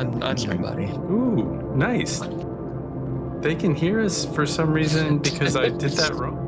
On your buddy. Ooh, nice. They can hear us for some reason because I did that wrong.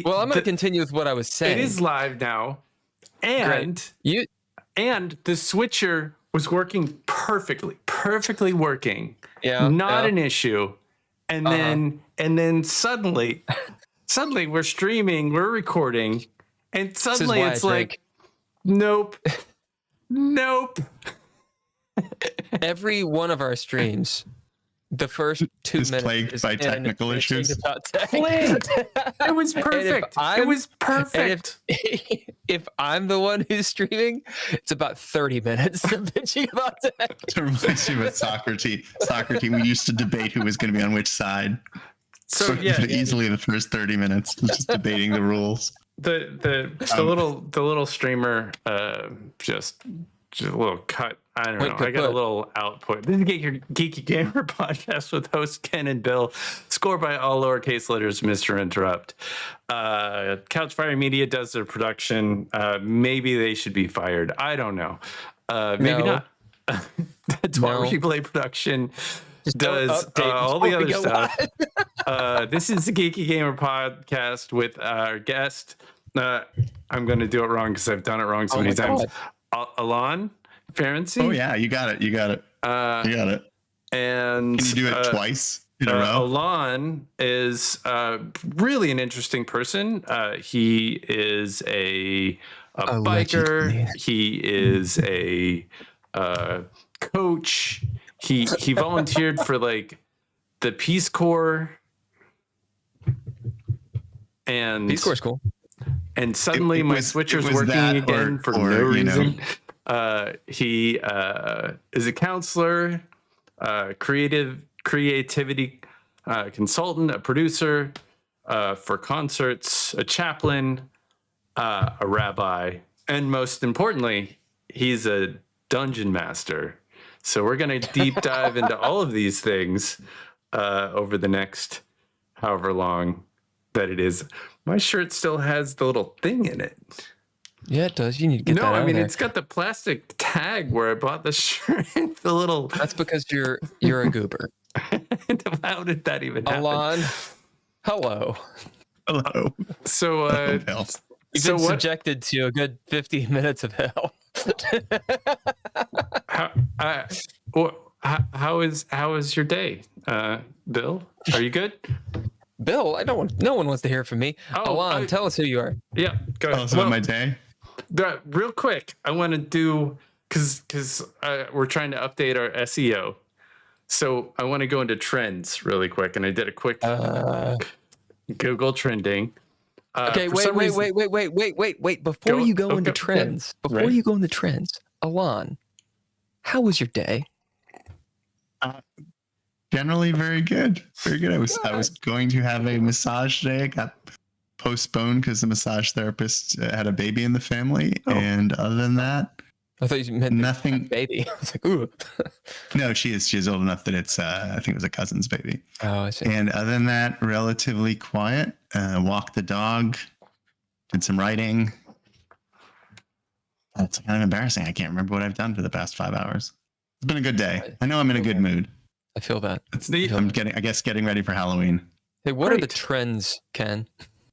Well, I'm going to continue with what I was saying. It is live now, and the switcher was working perfectly working. Yeah, not an issue. And then suddenly we're streaming, we're recording, and suddenly it's like, nope. Every one of our streams, the first 2 minutes is plagued by technical issues. It was perfect. It was perfect. If I'm the one who's streaming, it's about 30 minutes of bitching about tech. It reminds me of a soccer team. We used to debate who was going to be on which side. So easily the first 30 minutes just debating the rules. The little streamer just a little cut. I don't know. I got a little output. This is Geeky Gamer Podcast with hosts Ken and Bill. Scored by all lowercase letters, Mr. Interrupt. Couchfire Media does their production. Maybe they should be fired. I don't know. Maybe not. Tomorrow Replay Production does all the other stuff. This is the Geeky Gamer Podcast with our guest. I'm going to do it wrong because I've done it wrong so many times. Alon Ferency. Oh yeah, you got it. You got it. And can you do it twice in a row? Alon is really an interesting person. He is a biker. He is a coach. He volunteered for like the Peace Corps. And Peace Corps is cool. And suddenly my switcher's working again for no reason. He is a counselor, creativity consultant, a producer for concerts, a chaplain, a rabbi, and most importantly, he's a dungeon master. So we're going to deep dive into all of these things over the next however long that it is. My shirt still has the little thing in it. Yeah, it does. You need to get that out. No, I mean, there. It's got the plastic tag where I bought the shirt. The little. That's because you're a goober. How did that even happen? Alon, hello. So, you've been subjected to a good 50 minutes of hell. How is your day, Bill? Are you good? Bill, no one wants to hear from me. Alon, tell us who you are. Yeah, go ahead. So my day. Real quick, I want to do because we're trying to update our SEO, so I want to go into trends really quick, and I did a quick Google trending. Okay, wait. Before you go into trends, Alon, how was your day? Generally very good. Very good. I was going to have a massage today. It got postponed because the massage therapist had a baby in the family. And other than that, I thought you meant nothing. Baby. I was like, ooh. No, she's old enough that it's I think it was a cousin's baby. Oh, I see. And other than that, relatively quiet. Walked the dog, did some writing. It's kind of embarrassing. I can't remember what I've done for the past 5 hours. It's been a good day. I know I'm in a good mood. I feel that. I'm getting ready for Halloween. Hey, what are the trends, Ken?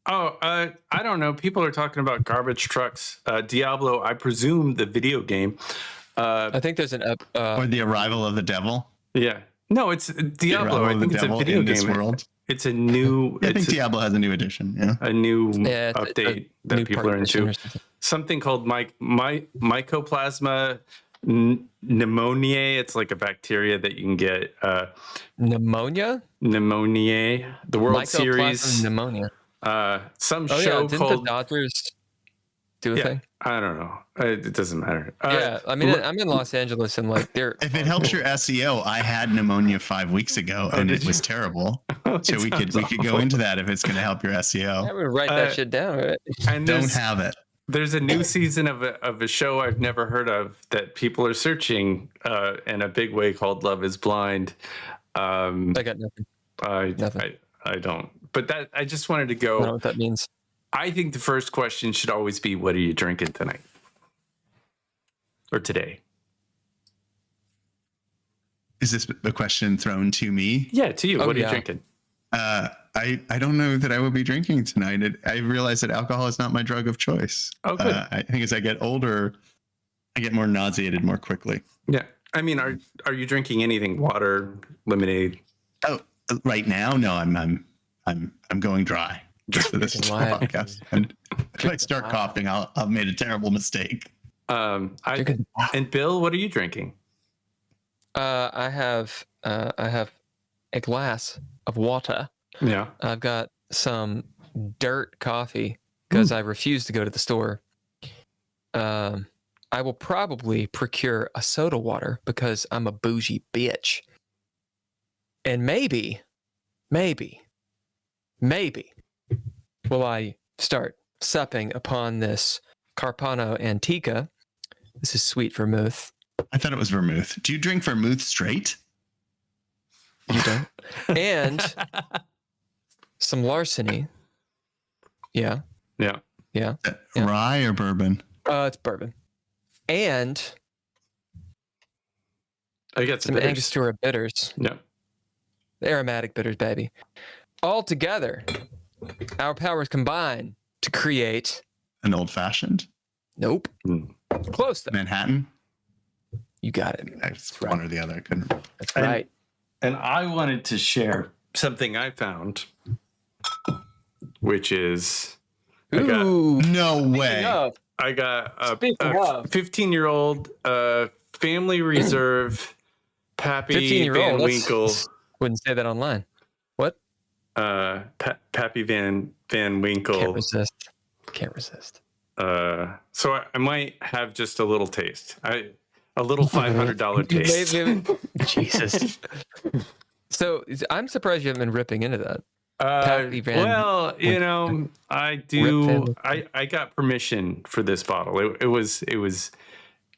Oh, I don't know. People are talking about garbage trucks. Diablo, I presume the video game. I think there's an or the arrival of the devil. Yeah. No, it's Diablo. I think it's a video game. World. It's a new. I think Diablo has a new edition. Yeah. A new update that people are into. Something called Mycoplasma pneumoniae. It's like a bacteria that you can get. Pneumonia. The World Series. Pneumonia. Some show didn't called the Dodgers do a thing? I don't know. It doesn't matter. Yeah, I mean, I'm in Los Angeles, and like, if it helps your SEO, I had pneumonia 5 weeks ago, and it was terrible. So we could go into that if it's going to help your SEO. I'm gonna write that shit down. Right? And don't have it. There's a new season of a show I've never heard of that people are searching in a big way called Love Is Blind. I got nothing. I don't. But that I just wanted to go. I don't know what that means. I think the first question should always be, what are you drinking tonight? Or today? Is this a question thrown to me? Yeah, to you. What are you drinking? I I don't know that I will be drinking tonight. I realize that alcohol is not my drug of choice. Oh, good. I think as I get older, I get more nauseated more quickly. Yeah. I mean, are you drinking anything? Water, lemonade? Oh, right now, no. I'm going dry just for this podcast. And if I start coughing, I've made a terrible mistake. And Bill, what are you drinking? I have a glass of water. Yeah. I've got some dirt coffee because I refuse to go to the store. I will probably procure a soda water because I'm a bougie bitch. And maybe will I start supping upon this Carpano Antica. This is sweet vermouth. I thought it was vermouth. Do you drink vermouth straight? You don't? And some larceny. Yeah. Rye or bourbon? It's bourbon. And I got some Angostura bitters. Yeah. The aromatic bitters, baby. All together, our powers combine to create An old fashioned? Nope. Close though. Manhattan? You got it. That's one or the other. I couldn't remember. That's right. And I wanted to share something I found, which is No way. I got a 15-year-old family reserve Pappy Van Winkle. Wouldn't say that online. What? Pappy Van Winkle. Can't resist. So I might have just a little taste. A little $500 taste. Jesus. So I'm surprised you haven't been ripping into that. Well, you know, I do. I got permission for this bottle. It was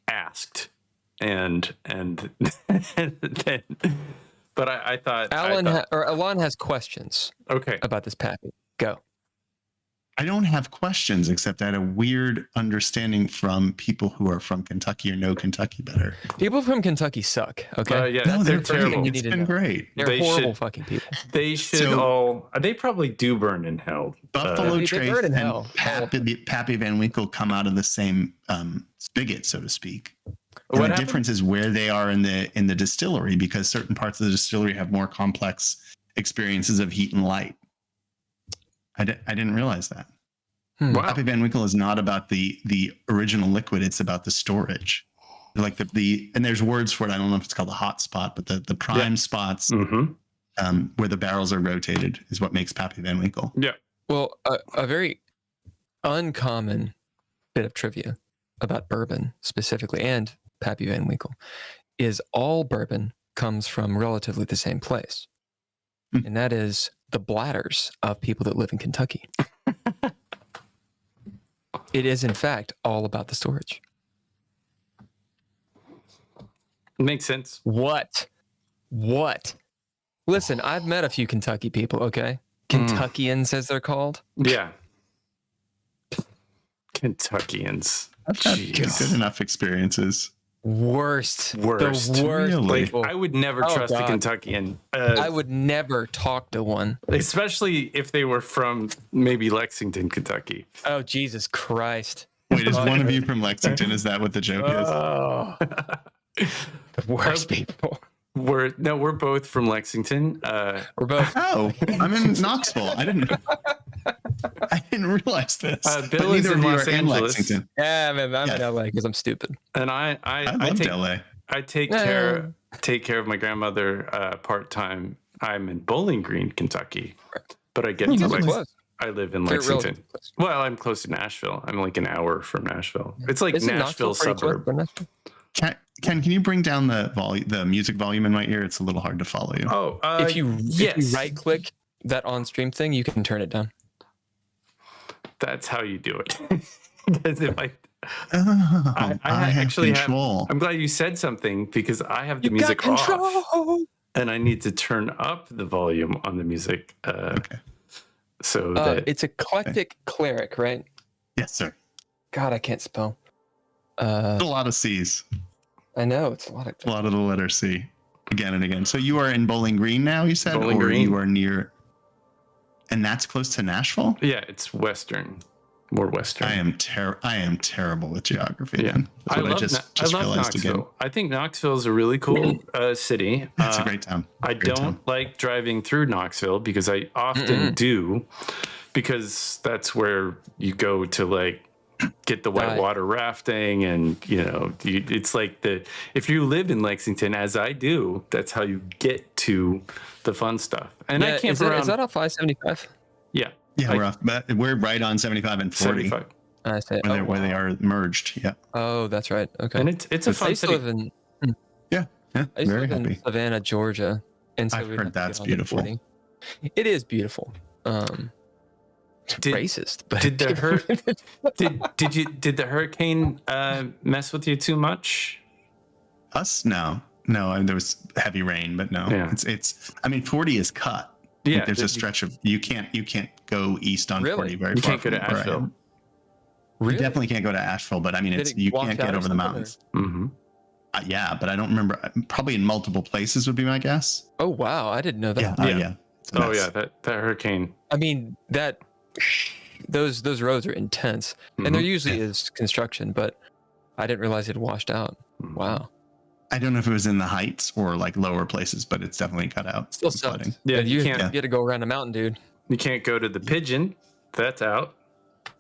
asked, and then, but I thought Alon has questions. Okay, about this Pappy. Go. I don't have questions, except I had a weird understanding from people who are from Kentucky or know Kentucky better. People from Kentucky suck. Okay. Yeah, no, they're terrible. It's been great. They're horrible fucking people. They should they probably do burn in hell. Buffalo Trace and Pappy Van Winkle come out of the same spigot, so to speak. And the difference is where they are in the distillery, because certain parts of the distillery have more complex experiences of heat and light. I didn't realize that. Wow. Pappy Van Winkle is not about the original liquid; it's about the storage. Like and there's words for it. I don't know if it's called the hot spot, but the prime spots where the barrels are rotated is what makes Pappy Van Winkle. Yeah. Well, a very uncommon bit of trivia about bourbon specifically, and Pappy Van Winkle, is all bourbon comes from relatively the same place, and that is the bladders of people that live in Kentucky. It is, in fact, all about the storage. Makes sense. What? Listen, I've met a few Kentucky people, okay? Kentuckians, as they're called. Yeah. Kentuckians. I've had good enough experiences. Worst. The worst really? people. I would never trust a Kentuckian. I would never talk to one. Especially if they were from maybe Lexington, Kentucky. Oh, Jesus Christ. Wait, is one of you from Lexington? Is that what the joke is? Oh. The worst people. We're both from Lexington. We're both. Oh, I'm in Knoxville. I didn't realize this. Bill is in Los Angeles. Lexington. Yeah, man, I'm in LA because I'm stupid. And I loved LA. I take care of my grandmother part time. I'm in Bowling Green, Kentucky, but I get I live in Lexington. Well, I'm close to Nashville. I'm like an hour from Nashville. It's like Nashville suburb. Can you bring down the music volume in my ear? It's a little hard to follow you. Oh, if you right click that on stream thing, you can turn it down. That's how you do it. Because if I actually have. I'm glad you said something, because I have the music off, and I need to turn up the volume on the music. Okay. So that it's Eclectic cleric, right? Yes, sir. God, I can't spell. A lot of C's. I know, it's a lot of the letter C again and again. So you are in Bowling Green now, you said? Bowling Green. You are near. And that's close to Nashville? Yeah, it's more western. I am terrible with geography. Yeah. Then. I love Knoxville. Again. I think Knoxville is a really cool city. It's a great town. I don't like driving through Knoxville because I often do, because that's where you go to like get the whitewater rafting, and it's like if you live in Lexington, as I do, that's how you get to the fun stuff. And I camp around. Is that off I-75? Yeah. Yeah, we're right on 75 and 40. 75. I say where they are merged. Yeah. Oh, that's right. Okay. And it's a fun city. Yeah. I used to Very live in happy. Savannah, Georgia, and so I've we'd heard have to that's get on the beautiful. 40. It is beautiful. Racist, but did the hurricane mess with you too much? Us? No. There was heavy rain, but no. Yeah. It's. I mean, 40 is cut. Yeah. Like there's a stretch of you can't go east on 40 very you far. You can't go to Asheville. You definitely can't go to Asheville, but I mean, you can't get over the mountains. Mm-hmm. Yeah, but I don't remember. Probably in multiple places would be my guess. Oh wow, I didn't know that. Yeah. Oh yeah, that hurricane. I mean those roads are intense, and there usually is construction, but I didn't realize it washed out. Wow. I don't know if it was in the heights or like lower places, but it's definitely cut out. Still sucks. Yeah, you can't get to go around a mountain, dude. You can't go to the Pigeon. That's out.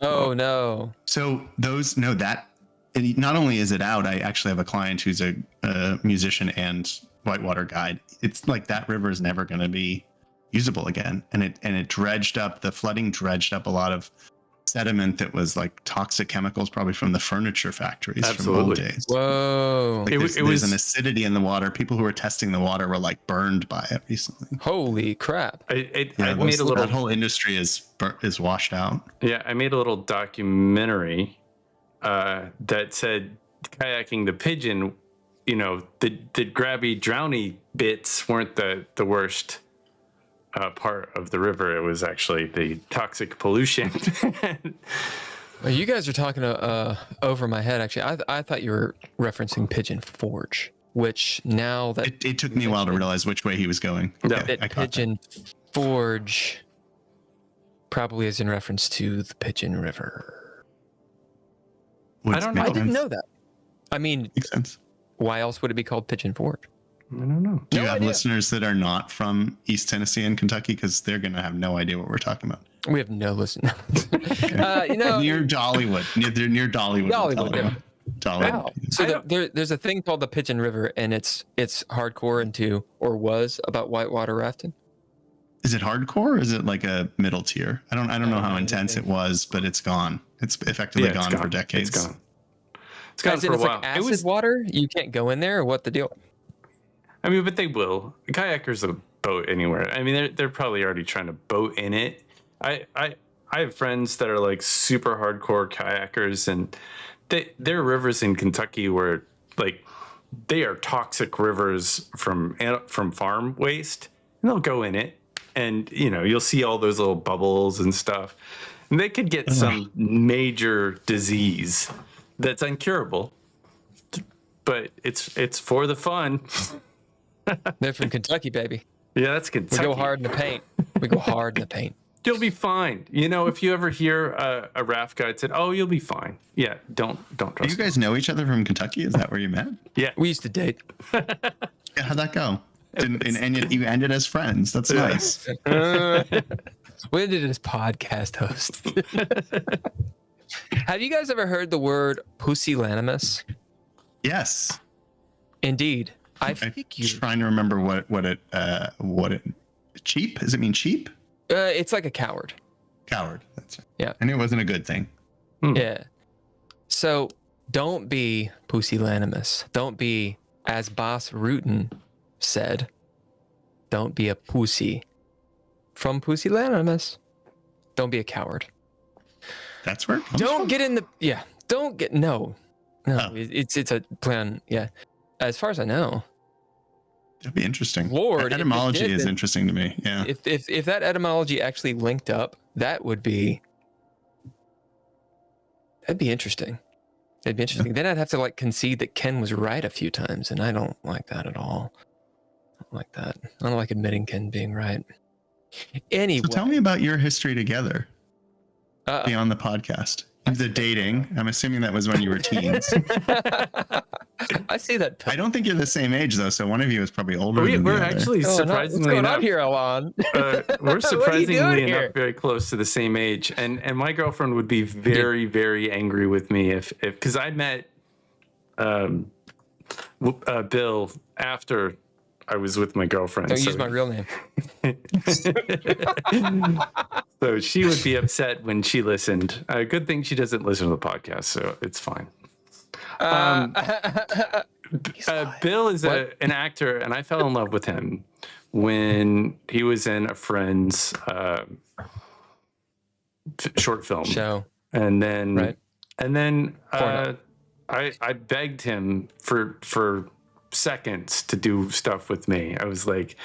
Oh no. So not only is it out, I actually have a client who's a musician and whitewater guide. It's like that river is never going to be usable again, and it dredged up. The flooding dredged up a lot of sediment that was like toxic chemicals, probably from the furniture factories from old days. Whoa. Like there's an acidity in the water. People who were testing the water were like burned by it recently. Holy crap. That whole industry is washed out. Yeah, I made a little documentary that said kayaking the Pigeon, the grabby drowny bits weren't the worst part of the river. It was actually the toxic pollution. Well, you guys are talking over my head. Actually, I thought you were referencing Pigeon Forge, which now that it took me a while to realize which way he was going. Pigeon Forge probably is in reference to the Pigeon River. I don't know. I didn't know that. I mean, makes sense. Why else would it be called Pigeon Forge? I don't know. Do you have listeners that are not from East Tennessee and Kentucky? Because they're going to have no idea what we're talking about. We have no listeners. Near Dollywood. They're near Dollywood. Dollywood. Wow. So there's a thing called the Pigeon River, and it's hardcore was about whitewater rafting. Is it hardcore? Or is it like a middle tier? I don't know how intense it was, but it's gone. It's effectively gone for decades. It's gone. It's gone for a while. Like acid water. You can't go in there. Or what the deal? I mean, but they will. Kayakers will boat anywhere. I mean, they're probably already trying to boat in it. I have friends that are like super hardcore kayakers, and there are rivers in Kentucky where like they are toxic rivers from farm waste, and they'll go in it, and you'll see all those little bubbles and stuff, and they could get some major disease that's incurable, but it's for the fun. They're from Kentucky, baby. Yeah, that's Kentucky. We go hard in the paint. You'll be fine. If you ever hear a raft guide said, "Oh, you'll be fine." Yeah, don't trust. Do you guys know each other from Kentucky? Is that where you met? Yeah, we used to date. Yeah, how'd that go? And you ended as friends. That's nice. We ended as podcast hosts. Have you guys ever heard the word pusillanimous? Yes. Indeed. I'm trying to remember what it cheap? Does it mean cheap? It's like a coward. Coward. That's it. Yeah. And it wasn't a good thing. Yeah. So don't be pusillanimous. Don't be, as Boss Rutan said, don't be a pussy. From pusillanimous, don't be a coward. That's where it comes Don't from? get in the don't get no. Oh. It's a plan. Yeah. As far as I know. That'd be interesting. Lord, etymology is interesting to me. Yeah. If that etymology actually linked up, that'd be interesting. It'd be interesting. Then I'd have to like concede that Ken was right a few times, and I don't like that at all. I don't like that. I don't like admitting Ken being right. Anyway, So tell me about your history together beyond the podcast. The dating. I'm assuming that was when you were teens. I see that. I don't think you're the same age though, so one of you is probably older than the We're other. actually surprisingly what's going on enough here, Alon? we're surprisingly enough here? very close to the same age, and my girlfriend would be very very angry with me if because I met Bill after I was with my girlfriend. Don't use my real name. So she would be upset when she listened. Good thing she doesn't listen to the podcast, so it's fine. Bill is an actor, and I fell in love with him when he was in a friend's short film show, and then right. I begged him for seconds to do stuff with me. I was like,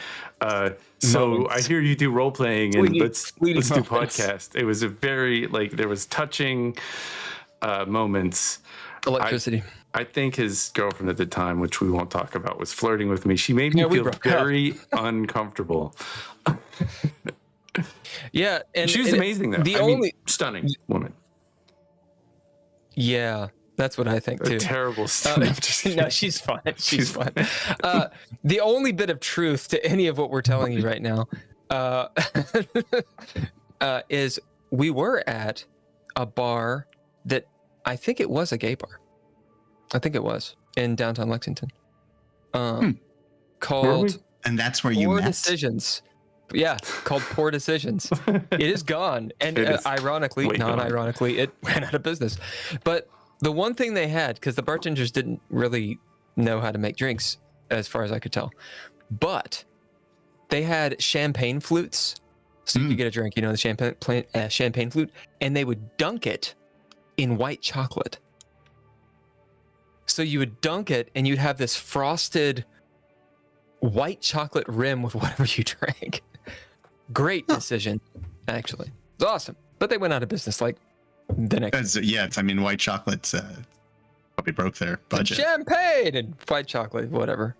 so I hear you do role playing, and let's do podcast. It was a very there was touching moments. Electricity. I think his girlfriend at the time, which we won't talk about, was flirting with me. She made me feel very uncomfortable. Yeah, and she was amazing though. Stunning woman. Yeah, that's what I think too. A terrible. No, she's fine. She's fine. The only bit of truth to any of what we're telling you right now is we were at a bar that I think it was a gay bar. I think it was in downtown Lexington. Called and that's where you Poor met? Decisions. Yeah, called Poor Decisions. It is gone, and ironically, not ironically, it ran out of business. But the one thing they had, because the bartenders didn't really know how to make drinks, as far as I could tell, but they had champagne flutes, so you could get a drink. You know, the champagne flute, and they would dunk it in white chocolate. So you would dunk it, and you'd have this frosted white chocolate rim with whatever you drank. Great decision, actually. It's awesome. But they went out of business like the next. I mean, white chocolate probably broke their budget. Champagne and white chocolate, whatever.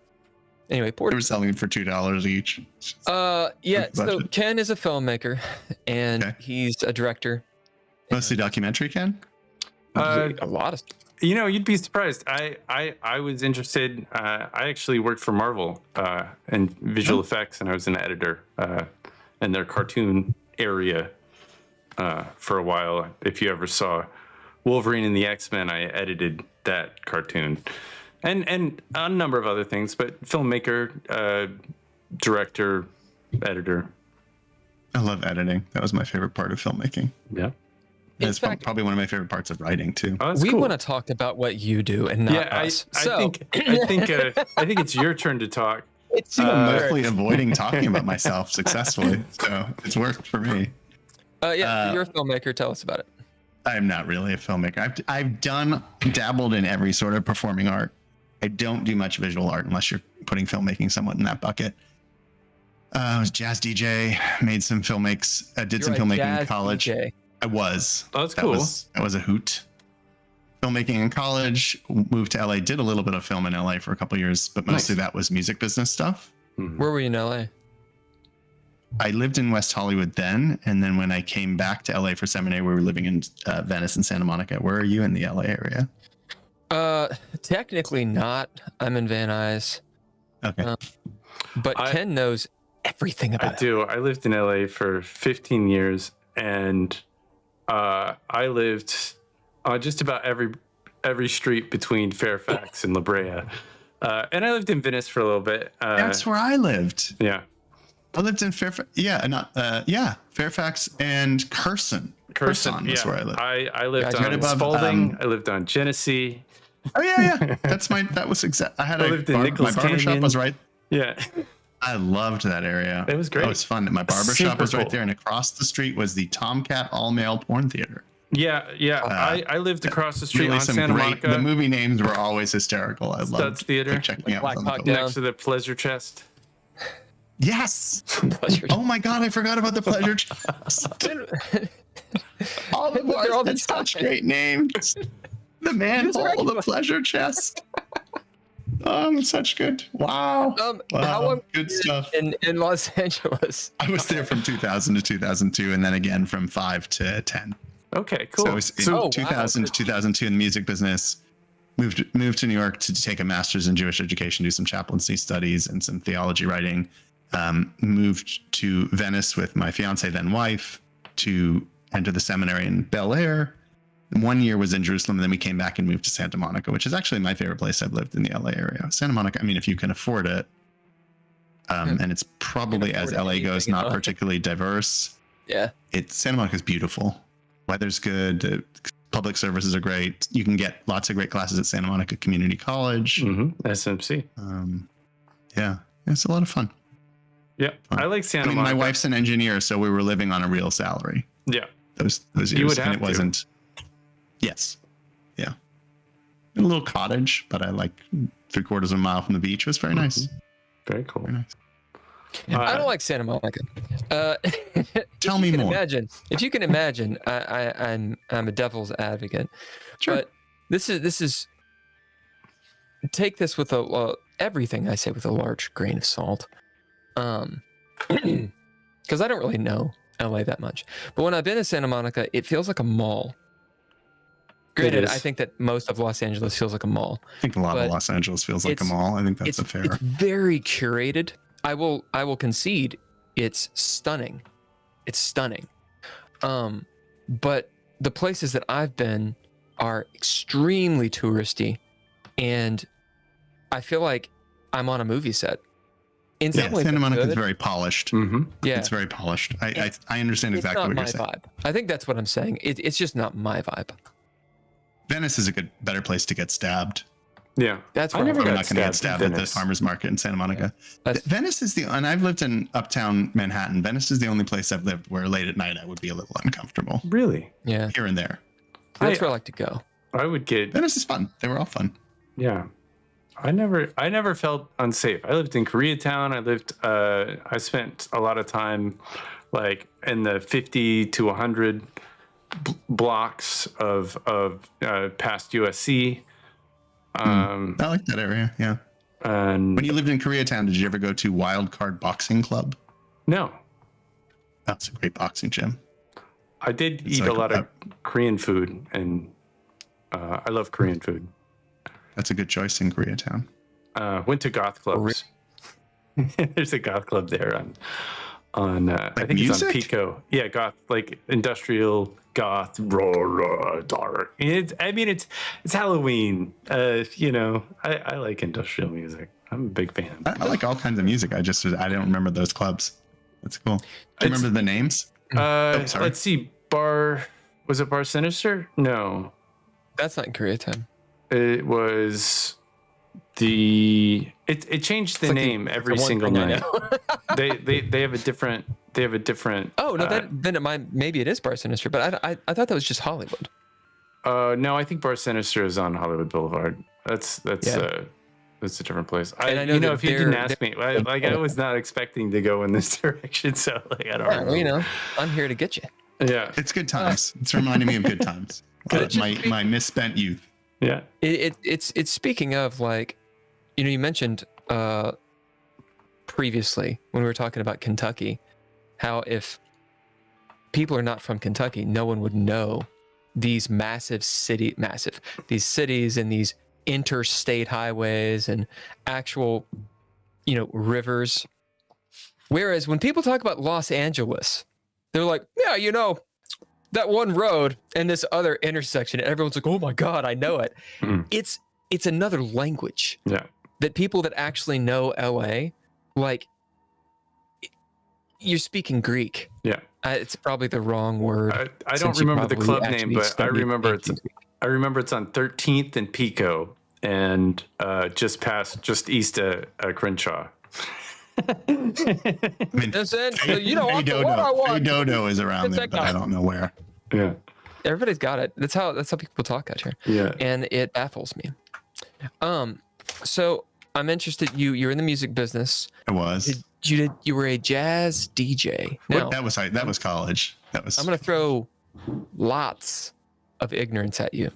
Anyway, they were selling it for $2 each. Yeah. So Ken is a filmmaker, and he's a director. Mostly documentary, Ken? A lot of stuff. You know, you'd be surprised. I was interested. I actually worked for Marvel in visual effects, and I was an editor in their cartoon area for a while. If you ever saw Wolverine and the X-Men, I edited that cartoon, and a number of other things. But filmmaker, director, editor. I love editing. That was my favorite part of filmmaking. Yeah. That's probably one of my favorite parts of writing too. Oh, we want to talk about what you do and not us. I think it's your turn to talk. I'm mostly avoiding talking about myself successfully, so it's worked for me. You're a filmmaker. Tell us about it. I'm not really a filmmaker. I've dabbled in every sort of performing art. I don't do much visual art unless you're putting filmmaking somewhat in that bucket. I was a jazz DJ, made some filmmakes, did some filmmaking in college. DJ. I was. Oh, that's cool. That was a hoot. Filmmaking in college, moved to LA, did a little bit of film in LA for a couple of years, but mostly that was music business stuff. Where were you in LA? I lived in West Hollywood then, and then when I came back to LA for seminary, we were living in Venice and Santa Monica. Where are you in the LA area? Technically not. I'm in Van Nuys. Okay. But Ken knows everything about it. I do. I lived in LA for 15 years, and I lived on just about every street between Fairfax and La Brea. And I lived in Venice for a little bit. That's where I lived. Yeah. I lived in Fairfax. Fairfax and Carson. Carson is where I lived. I lived on Spalding. I lived on Genesee. Oh yeah. That was exact. I lived in Nichols Canyon. My barbershop was right. Yeah. I loved that area. It was great. It was fun. My barbershop was right there, and across the street was the Tomcat all-male porn theater. Yeah. I lived across the street on Santa Monica. The movie names were always hysterical. I loved Theater. checking out next to the Pleasure Chest. Yes. Oh my God, I forgot about the Pleasure Chest. All the bars had such great names. The Manhole, the Pleasure Chest. Such good. Wow. How long good stuff. in Los Angeles? I was there from 2000 to 2002, and then again from 5 to 10. Okay, cool. So it was in 2000 to 2002 in the music business. Moved to New York to take a master's in Jewish education, do some chaplaincy studies and some theology writing. Moved to Venice with my fiance, then wife, to enter the seminary in Bel Air. 1 year was in Jerusalem, and then we came back and moved to Santa Monica, which is actually my favorite place I've lived in the LA area. Santa Monica, I mean, if you can afford it, and it's probably, as LA goes, not particularly diverse. Yeah. Santa Monica is beautiful. Weather's good. The public services are great. You can get lots of great classes at Santa Monica Community College. SMC. Yeah, it's a lot of fun. Yeah, I like Santa Monica. My wife's an engineer, so we were living on a real salary. Yeah. Those years, and it wasn't. Yes. Yeah. A little cottage, but I like 3/4 of a mile from the beach. It was very nice. Very cool. Very nice. I don't like Santa Monica. Tell me more. If you can imagine, I'm a devil's advocate. Sure. But this is take this with everything I say with a large grain of salt. Because I don't really know LA that much. But when I've been to Santa Monica, it feels like a mall. Granted, I think that most of Los Angeles feels like a mall. I think a lot of Los Angeles feels like a mall. I think that's a fair. It's very curated. I will concede it's stunning. It's stunning. But the places that I've been are extremely touristy, and I feel like I'm on a movie set. In some ways, Santa Monica is very polished. Yeah, it's very polished. I understand exactly what you're saying. Vibe. I think that's what I'm saying. It's just not my vibe. Venice is a better place to get stabbed. Yeah, that's where I'm not going to get stabbed at the farmers market in Santa Monica. Yeah. Venice is and I've lived in uptown Manhattan. Venice is the only place I've lived where late at night I would be a little uncomfortable. Really? Yeah. Here and there. That's where I like to go. I would get. Venice is fun. They were all fun. Yeah. I never felt unsafe. I lived in Koreatown. I spent a lot of time like in the 50 to 100 blocks of past USC. I like that area. Yeah. And when you lived in Koreatown, did you ever go to Wild Card Boxing Club? No. That's a great boxing gym. I did eat a lot of Korean food, and I love Korean food. That's a good choice in Koreatown. Went to goth clubs. There's a goth club there on like I think music? It's on Pico. Yeah, goth, like industrial goth, dark. It's Halloween. I like industrial music. I'm a big fan. I like all kinds of music. I don't remember those clubs. That's cool. Do you remember the names? Let's see. Was it Bar Sinister? No. That's not in Koreatown. It was it changed the name every single night. they have a different. Oh no, maybe it is Bar Sinister, but I thought that was just Hollywood. No, I think Bar Sinister is on Hollywood Boulevard. That's a different place. I know if you didn't ask me, I was not expecting to go in this direction, so I don't know. I'm here to get you. Yeah, it's good times. It's reminding me of good times. My misspent youth. Yeah, it's speaking of you mentioned previously when we were talking about Kentucky, how if people are not from Kentucky, no one would know these these cities and these interstate highways and actual, rivers. Whereas when people talk about Los Angeles, they're like, yeah, that one road and this other intersection, and everyone's like, oh my God, I know it. Mm. It's another language. Yeah. That people that actually know LA, you're speaking Greek. Yeah. It's probably the wrong word. I don't remember the club name, but I remember it's on 13th and Pico and just east of Crenshaw. Dodo is around there, but I don't know where. Yeah. Everybody's got it. That's how people talk out here. Yeah. And it baffles me. So I'm interested. You're in the music business. I was. You were a jazz DJ. Now, that was college. I'm going to throw lots of ignorance at you.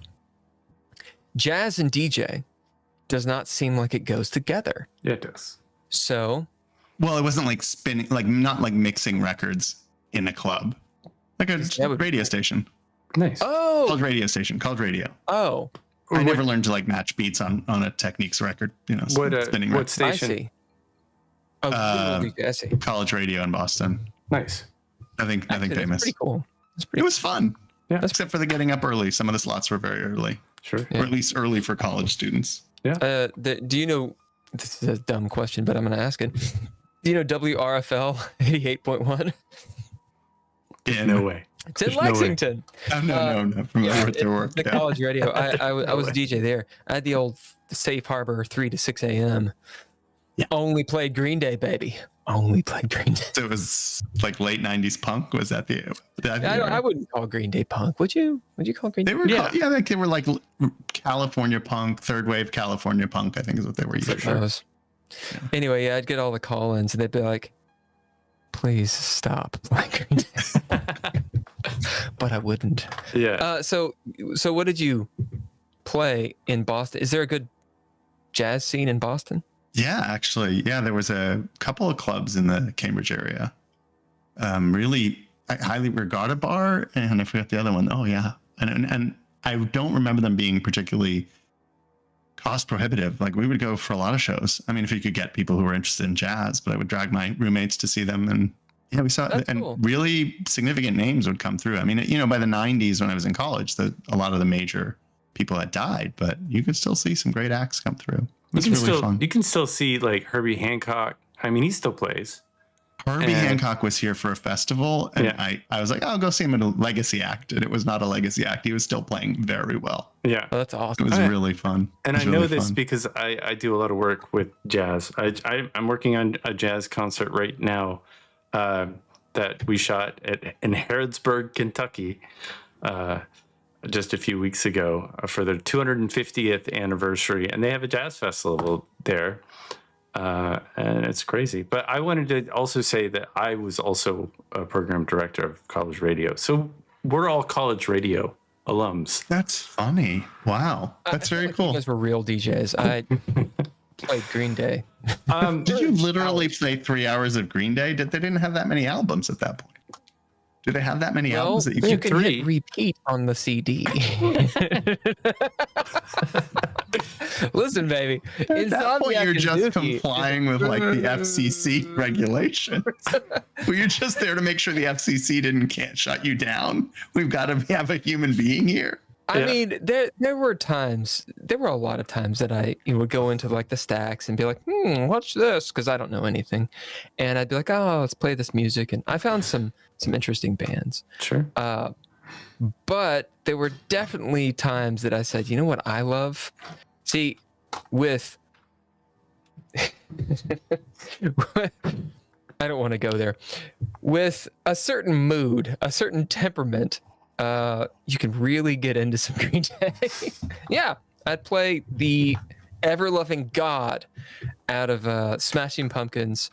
Jazz and DJ does not seem like it goes together. Yeah, it does. So, well, it wasn't like spinning, like not like mixing records in a club, like a radio station. Nice. Oh, College radio station, college radio. Oh, I never learned to like match beats on a Techniques record. You know, spinning what station? I see. Oh, I see. College radio in Boston. Nice. Nothing famous. Pretty cool. It was fun. Yeah. Except for the getting up early. Some of the slots were very early. Sure. Or at least early for college students. Yeah. Do you know? This is a dumb question, but I'm going to ask it. Do you know WRFL 88.1? Yeah, no way. It's in Lexington. No, no. From their work. The college radio. I was a DJ there. I had the old Safe Harbor 3 to 6 a.m. Yeah. Only played Green Day, baby. Only played Green Day. So it was like late 90s punk. Was that the? I wouldn't call Green Day punk. Would you? Would you call Green Day? They were they were like California punk, third wave California punk, I think is what they were using. Yeah. Anyway, I'd get all the call-ins and they'd be like, please stop playing Green Day. But I wouldn't. Yeah. So what did you play in Boston? Is there a good jazz scene in Boston? Yeah, actually. Yeah, there was a couple of clubs in the Cambridge area. Really highly regarded bar, and I forgot the other one. Oh, yeah. And I don't remember them being particularly cost prohibitive. Like we would go for a lot of shows. I mean, if you could get people who were interested in jazz, but I would drag my roommates to see them. And yeah, we saw cool. Really significant names would come through. I mean, by the 90s when I was in college, a lot of the major people had died, but you could still see some great acts come through. It's really fun. You can still see like Herbie Hancock. I mean, he still plays. Herbie Hancock was here for a festival, and I was like, I'll go see him at a legacy act, and it was not a legacy act. He was still playing very well. Yeah, that's awesome. It was really fun. And I know this because I do a lot of work with jazz. I'm working on a jazz concert right now that we shot in Harrodsburg, Kentucky, just a few weeks ago for their 250th anniversary, and they have a jazz festival there. And it's crazy. But I wanted to also say that I was also a program director of college radio. So we're all college radio alums. That's funny. Wow. That's very cool. You guys were real DJs. I played Green Day. Did you literally play 3 hours of Green Day? They didn't have that many albums at that point. Do they have that many albums that you can hit repeat on the CD? Listen, baby. At that point, you're just complying with like the FCC regulations. Well, you're just there to make sure the FCC can't shut you down. We've got to have a human being here. I mean, there were a lot of times that I would go into like the stacks and be like, watch this, because I don't know anything. And I'd be like, oh, let's play this music. And I found some interesting bands. Sure. But there were definitely times that I said, you know what I love? See, with I don't want to go there. With a certain mood, a certain temperament, you can really get into some Green Day. Yeah, I'd play the ever-loving God out of Smashing Pumpkins.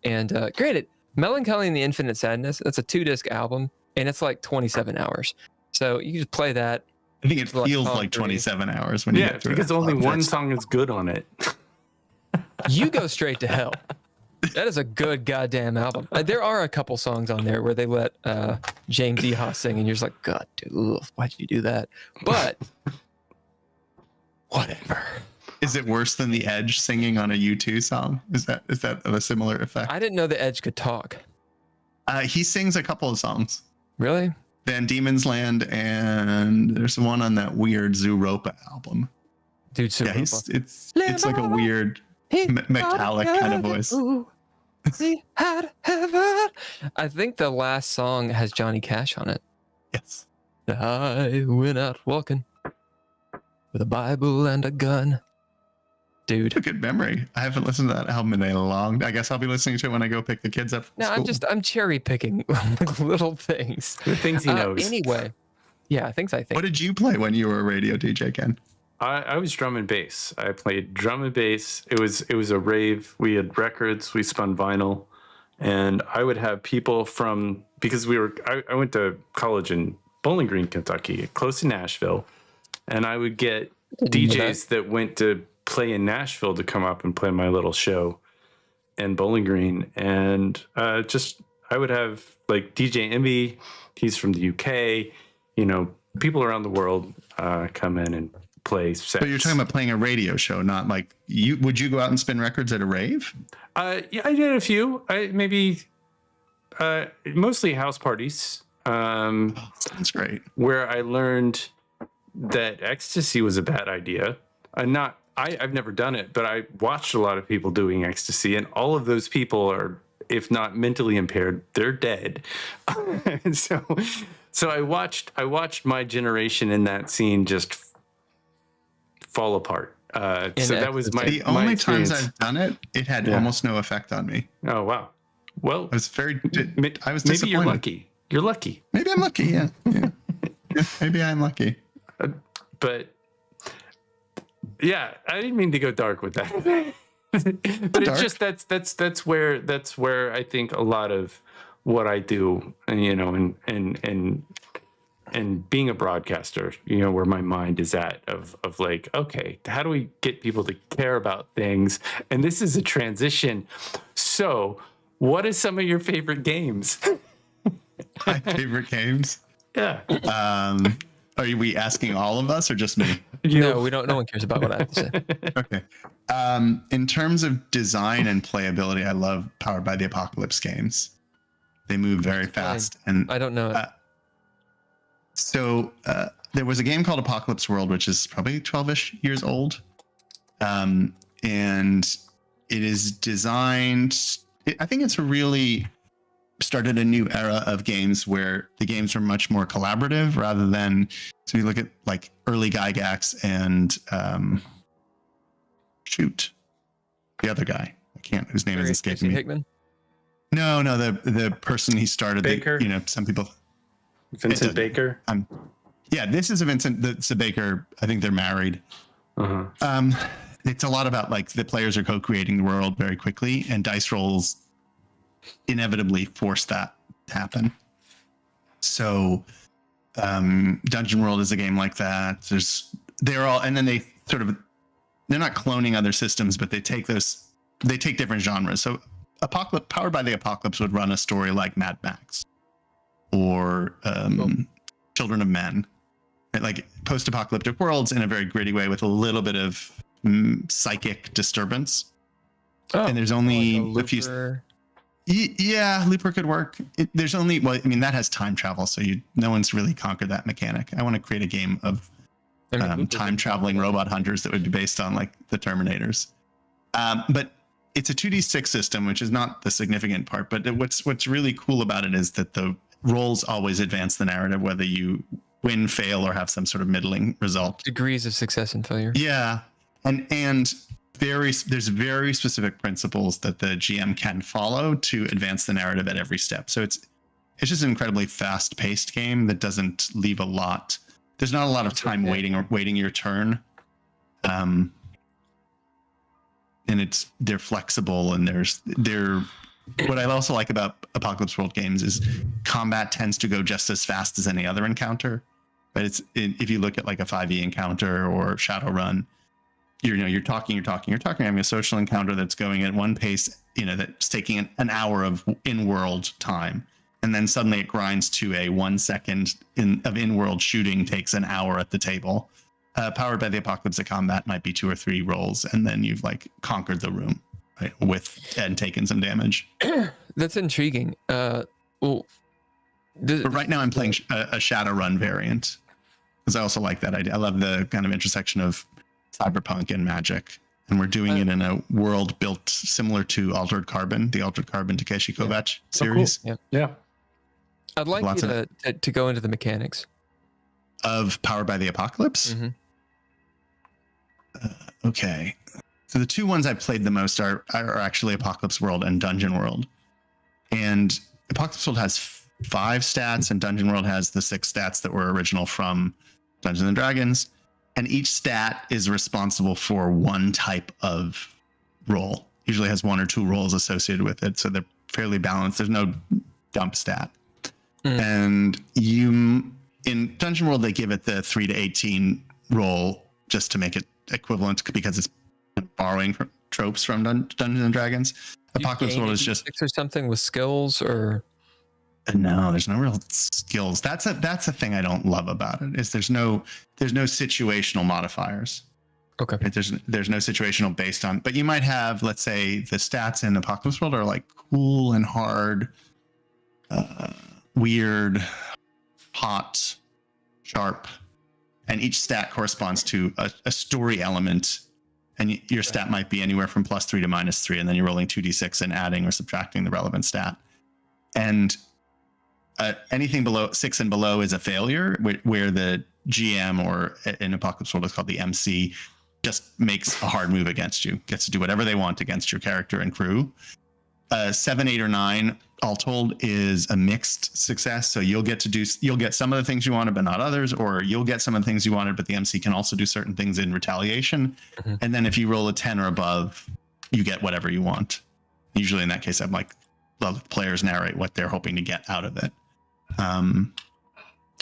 And granted, Melancholy and the Infinite Sadness, that's a 2-disc album, and it's like 27 hours. So you just play that. I think it feels like 27 hours when you get through it. Because only one song is good on it. You go straight to hell. That is a good goddamn album. There are a couple songs on there where they let James E. Haas sing, and you're just like, God, dude, why'd you do that? But whatever. Is it worse than the Edge singing on a U2 song? Is that of a similar effect? I didn't know the Edge could talk. He sings a couple of songs. Really? Van Diemen's Land, and there's one on that weird Zooropa album. Dude, Zooropa. Yeah, it's like a weird metallic kind of voice. I think the last song has Johnny Cash on it. Yes. I went out walking with a Bible and a gun. Dude. A good memory. I haven't listened to that album in a long. I guess I'll be listening to it when I go pick the kids up from school. I'm cherry picking little things. The things he knows. Anyway. Yeah, things I think. What did you play when you were a radio DJ, Ken? I was drum and bass. I played drum and bass. It was a rave. We had records. We spun vinyl, and I would have people because I went to college in Bowling Green, Kentucky, close to Nashville, and I would get DJs that went to play in Nashville to come up and play my little show in Bowling Green. And I would have like DJ Imby, he's from the UK, people around the world come in and play sets. But you're talking about playing a radio show, not like would you go out and spin records at a rave? Yeah, I did a few. Mostly house parties. That's great. Where I learned that ecstasy was a bad idea. I've never done it, but I watched a lot of people doing ecstasy, and all of those people are, if not mentally impaired, they're dead. And so I watched my generation in that scene just fall apart. So that was the only times I've done it, it had almost no effect on me. Oh wow. Well, I was disappointed. Maybe you're lucky. You're lucky. Maybe I'm lucky. Yeah. Maybe I'm lucky. But yeah, I didn't mean to go dark with that. But it's just that's where I think a lot of what I do, and being a broadcaster, where my mind is at of like, okay, how do we get people to care about things? And this is a transition. So, what are some of your favorite games? My favorite games? Yeah. Are we asking all of us or just me? No, we don't. No one cares about what I have to say. Okay. In terms of design and playability, I love Powered by the Apocalypse games. They move very fast, and I don't know it. So there was a game called Apocalypse World, which is probably 12-ish years old, and it is designed. I think it's really started a new era of games where the games are much more collaborative rather than. So you look at like early Gygax and the other guy. Whose name is escaping me. Hickman? No, the person he started. Baker. Some people. Vincent Baker. Yeah, this is a Vincent. That's a Baker. I think they're married. Uh-huh. It's a lot about like the players are co-creating the world very quickly, and dice rolls inevitably force that to happen. So, Dungeon World is a game like that. And then they're not cloning other systems, but they take different genres. So, Powered by the Apocalypse would run a story like Mad Max or Children of Men, right? Like post-apocalyptic worlds in a very gritty way with a little bit of psychic disturbance. And there's only a few. Yeah, Looper could work. That has time travel, so no one's really conquered that mechanic. I want to create a game of time traveling robot hunters that would be based on like the Terminators. But it's a 2d6 system, which is not the significant part. But what's really cool about it is that the rolls always advance the narrative, whether you win, fail, or have some sort of middling result. Degrees of success and failure. Yeah, and there's very specific principles that the GM can follow to advance the narrative at every step. So it's just an incredibly fast-paced game that doesn't leave a lot. There's not a lot of time waiting your turn. And they're flexible, and what I also like about Apocalypse World games is combat tends to go just as fast as any other encounter. But if you look at like a 5e encounter or Shadowrun, you're talking, having a social encounter that's going at one pace, that's taking an hour of in-world time. And then suddenly it grinds to a 1 second of in-world shooting takes an hour at the table. Powered by the Apocalypse of combat might be 2 or 3 rolls, and then you've like conquered the room, right? And taken some damage. That's intriguing. But right now I'm playing a Shadowrun variant because I also like that idea. I love the kind of intersection of cyberpunk and magic, and we're doing it in a world built similar to Altered Carbon, the Altered Carbon Takeshi Kovacs series. Oh, cool. Yeah. I'd like you to go into the mechanics of Powered by the Apocalypse. Mm-hmm. Okay, so the 2 ones I've played the most are actually Apocalypse World and Dungeon World. And Apocalypse World has 5 stats, and Dungeon World has the 6 stats that were original from Dungeons and Dragons. And each stat is responsible for one type of role. Usually has 1 or 2 roles associated with it, so they're fairly balanced. There's no dump stat. And in Dungeon World, they give it the 3 to 18 roll just to make it equivalent, because it's borrowing from tropes from Dungeons and Dragons. Apocalypse World is just or something with skills or. No, there's no real skills. That's a thing I don't love about it. Is there's no situational modifiers. Okay. Right? There's no situational based on, but you might have, let's say, the stats in Apocalypse World are like cool and hard, weird, hot, sharp, and each stat corresponds to a story element. And your stat might be anywhere from +3 to -3, and then you're rolling 2d6 and adding or subtracting the relevant stat. And anything below 6 and below is a failure, where the GM, or in Apocalypse World it's called the MC, just makes a hard move against you, gets to do whatever they want against your character and crew. 7, 8, or 9, all told, is a mixed success. So you'll get some of the things you wanted, but not others, or you'll get some of the things you wanted, but the MC can also do certain things in retaliation. Mm-hmm. And then if you roll a 10 or above, you get whatever you want. Usually in that case, I'm like, well, the players narrate what they're hoping to get out of it.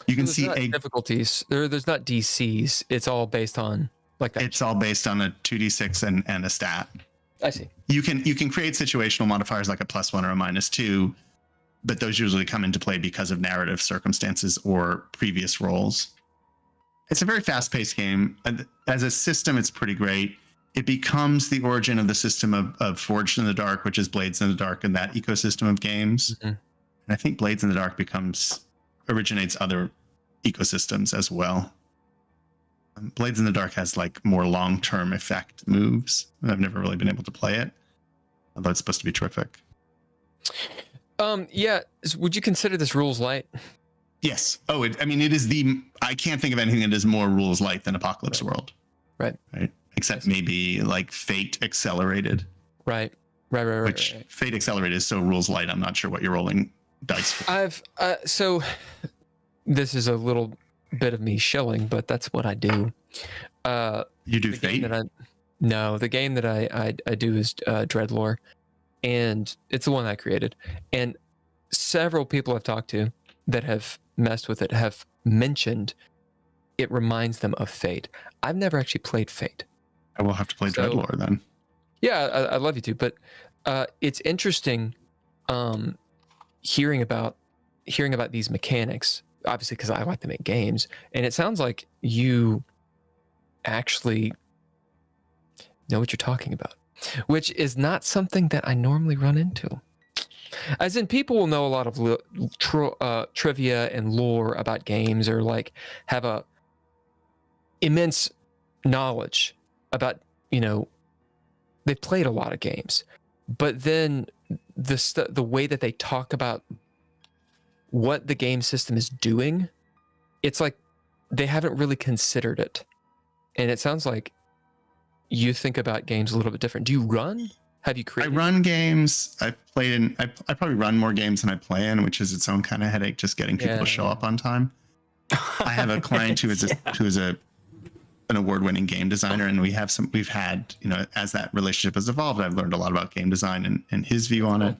You can see difficulties. There's not DCs. It's all based on like that. It's all based on a 2d6 and a stat. I see. You can create situational modifiers like a +1 or a -2, but those usually come into play because of narrative circumstances or previous rolls. It's a very fast-paced game. As a system, it's pretty great. It becomes the origin of the system of Forged in the Dark, which is Blades in the Dark, and that ecosystem of games. Mm-hmm. And I think Blades in the Dark originates other ecosystems as well. Blades in the Dark has like more long-term effect moves. I've never really been able to play it, although it's supposed to be terrific. Yeah. Would you consider this rules light? Yes. Oh, it is I can't think of anything that is more rules light than Apocalypse World. Right. Except maybe like Fate Accelerated. Right. Which Fate Accelerated is so rules light, I'm not sure what you're rolling dice for. So this is a little bit of me shilling, but that's what I do. You do Fate? No, the game that I do is Dreadlore, and it's the one I created. And several people I've talked to that have messed with it have mentioned it reminds them of Fate. I've never actually played Fate. I will have to play Dreadlore then. Yeah, I'd love you to, but it's interesting hearing about these mechanics, obviously because I like to make games, and it sounds like you actually know what you're talking about, which is not something that I normally run into. As in, people will know a lot of trivia and lore about games, or like have a immense knowledge about, they've played a lot of games, but then the way that they talk about what the game system is doing, it's like they haven't really considered it. And it sounds like you think about games a little bit different. Do you run? Have you created? I run games. I've played in. I probably run more games than I play in, which is its own kind of headache, just getting people to show up on time. I have a client who is an award-winning game designer, and we've had, as that relationship has evolved, I've learned a lot about game design and his view on it,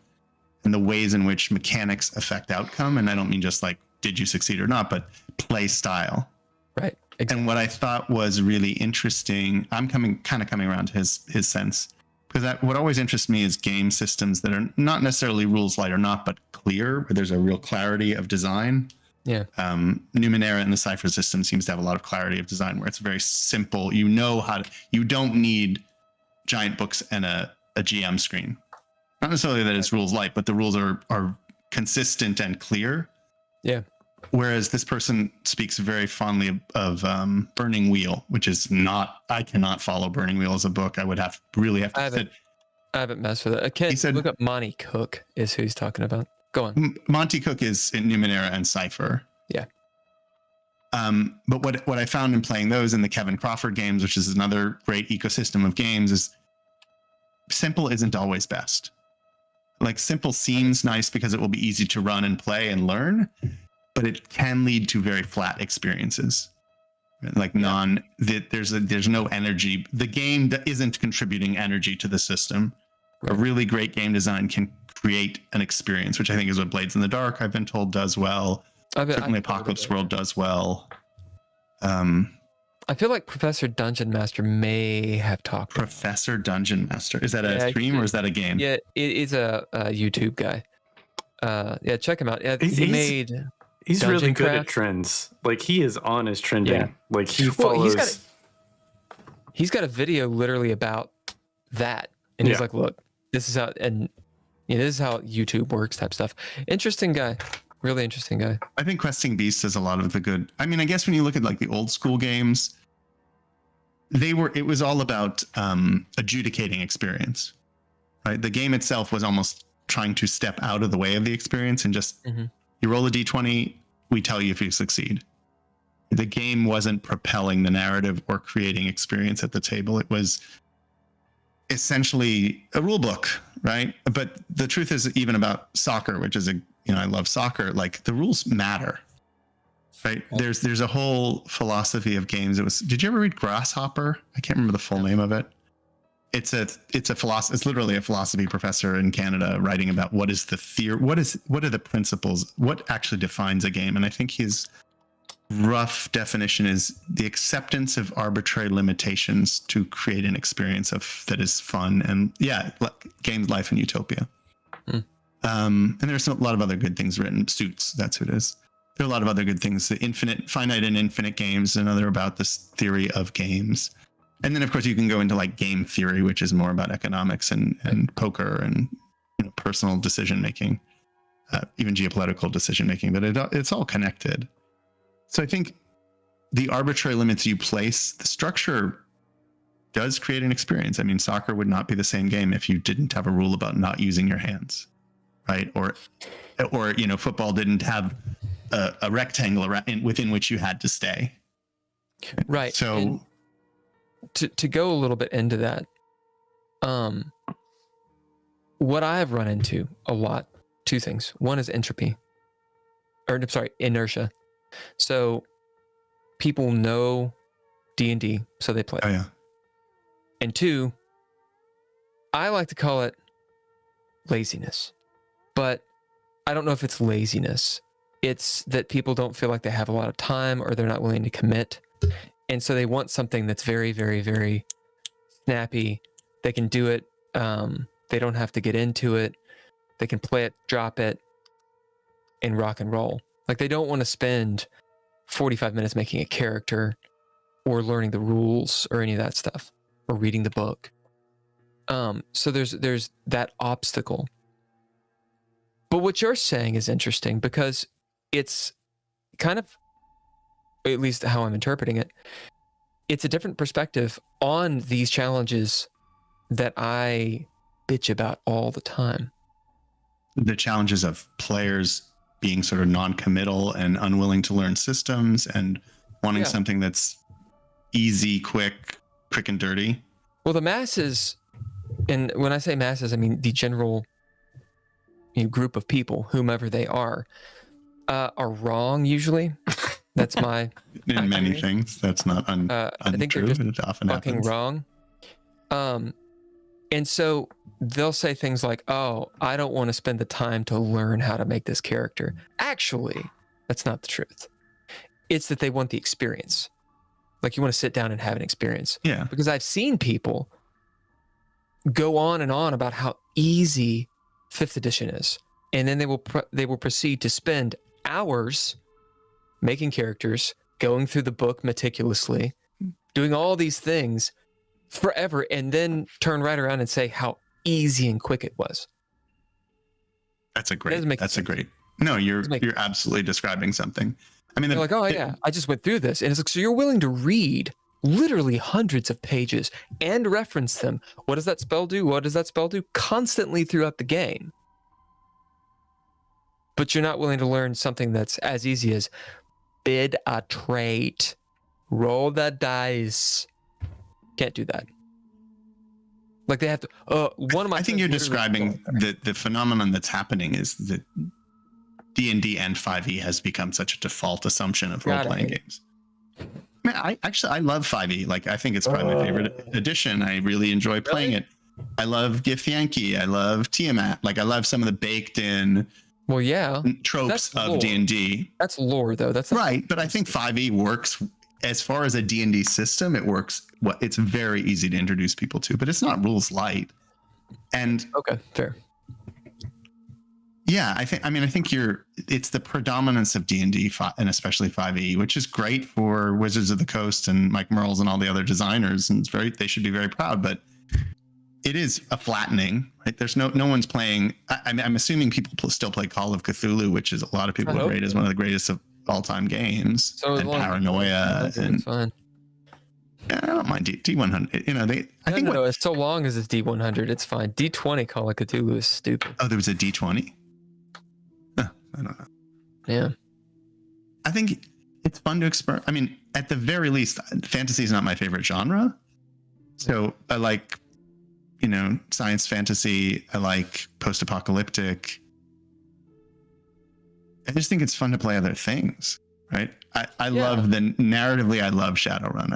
and the ways in which mechanics affect outcome. And I don't mean just like, did you succeed or not, but play style. Right. Exactly. And what I thought was really interesting, I'm coming around to his sense, because what always interests me is game systems that are not necessarily rules light or not, but clear, where there's a real clarity of design. Yeah. Numenera and the Cypher system seems to have a lot of clarity of design, where it's very simple. You don't need giant books and a GM screen. Not necessarily that it's rules light, but the rules are consistent and clear. Yeah. Whereas this person speaks very fondly of Burning Wheel, which is not. I cannot follow Burning Wheel as a book. I would really have to sit. I haven't messed with it. He said, look up Monty Cook is who he's talking about. Go on. Monty Cook is in Numenera and Cypher. Yeah. But what I found in playing those and the Kevin Crawford games, which is another great ecosystem of games, is simple isn't always best. Like, simple seems nice because it will be easy to run and play and learn, but it can lead to very flat experiences. Like there's no energy. The game isn't contributing energy to the system. Right. A really great game design can create an experience, which I think is what Blades in the Dark, I've been told, does well. Certainly Apocalypse World does well. I feel like Professor Dungeon Master may have talked. Professor Dungeon Master. Is that a stream or is that a game? Yeah, it's a YouTube guy. Yeah, check him out. Yeah, he's really good at trends. Like he is on his trending. Yeah. Like he follows. He's got a video literally about that, and he's like, "Look, this is how this is how YouTube works," type stuff. Interesting guy. Really interesting guy. I think Questing Beast does a lot of the good. I mean, I guess when you look at like the old school games, it was all about adjudicating experience, right? The game itself was almost trying to step out of the way of the experience and just you roll a d20, we tell you if you succeed. The game wasn't propelling the narrative or creating experience at the table. It was essentially a rule book, right? But the truth is, even about soccer, which is I love soccer, like the rules matter, right? There's a whole philosophy of games. Did you ever read Grasshopper? I can't remember the full name of it. It's literally a philosophy professor in Canada writing about what is the theory, what are the principles, what actually defines a game. And I think his rough definition is the acceptance of arbitrary limitations to create an experience that is fun. And games, life, and utopia. And there's a lot of other good things written. Suits, that's who it is. There are a lot of other good things. The finite and infinite games, another about this theory of games. And then of course you can go into like game theory, which is more about economics and poker and personal decision making, even geopolitical decision making. But it's all connected. So I think the arbitrary limits you place, the structure does create an experience. I mean, soccer would not be the same game if you didn't have a rule about not using your hands, right? Or football didn't have a rectangle within which you had to stay. Right. So and to go a little bit into that, what I have run into a lot, two things. One is inertia. So people know D&D, so they play. Oh yeah. And two, I like to call it laziness, but I don't know if it's laziness. It's that people don't feel like they have a lot of time or they're not willing to commit. And so they want something that's very, very, very snappy. They can do it. They don't have to get into it. They can play it, drop it, and rock and roll. Like they don't want to spend 45 minutes making a character or learning the rules or any of that stuff or reading the book. So there's that obstacle. But what you're saying is interesting because it's kind of, at least how I'm interpreting it, it's a different perspective on these challenges that I bitch about all the time. The challenges of players being sort of non-committal and unwilling to learn systems and wanting something that's easy, quick and dirty. Well, the masses, and when I say masses, I mean the general group of people, whomever they are wrong usually. That's my in many things. That's not untrue. I think they're just it often fucking happens. wrong. And so they'll say things like, "Oh, I don't want to spend the time to learn how to make this character." Actually, that's not the truth. It's that they want the experience. Like you want to sit down and have an experience. Yeah. Because I've seen people go on and on about how easy 5th edition is, and then they will proceed to spend hours making characters, going through the book meticulously, doing all these things forever, and then turn right around and say how easy and quick it was. That's a great. No, you're absolutely describing something. I mean, they're like, "Oh yeah, I just went through this," and it's like, so you're willing to read literally hundreds of pages and reference them. What does that spell do? What does that spell do? Constantly throughout the game. But you're not willing to learn something that's as easy as bid a trait, roll the dice. Can't do that. Like they have to. I think you're describing the phenomenon that's happening is that D&D and 5e has become such a default assumption of role-playing games. I love 5e. Like I think it's probably my favorite edition. I really enjoy playing it. I love Githyanki. I love Tiamat. Like I love some of the baked in tropes of D&D. That's lore though. That's right. But I think 5e works as far as a D&D system, it works. It's very easy to introduce people to, but it's not rules light. And okay, fair. Yeah, I think it's the predominance of D&D and especially 5e, which is great for Wizards of the Coast and Mike Merles and all the other designers, and they should be very proud. But it is a flattening, right? There's no one's playing. I'm assuming people still play Call of Cthulhu, which is a lot of people rate as one of the greatest of all-time games. So and Paranoia and fine. Yeah, I don't mind D100. I think it's so long as it's D100, it's fine. D20 Call of Cthulhu is stupid. Oh, there was a D20. I don't know. Yeah. I think it's fun to experiment. I mean, at the very least, fantasy is not my favorite genre. So I like, science fantasy. I like post-apocalyptic. I just think it's fun to play other things, right? I love narratively, I love Shadowrun.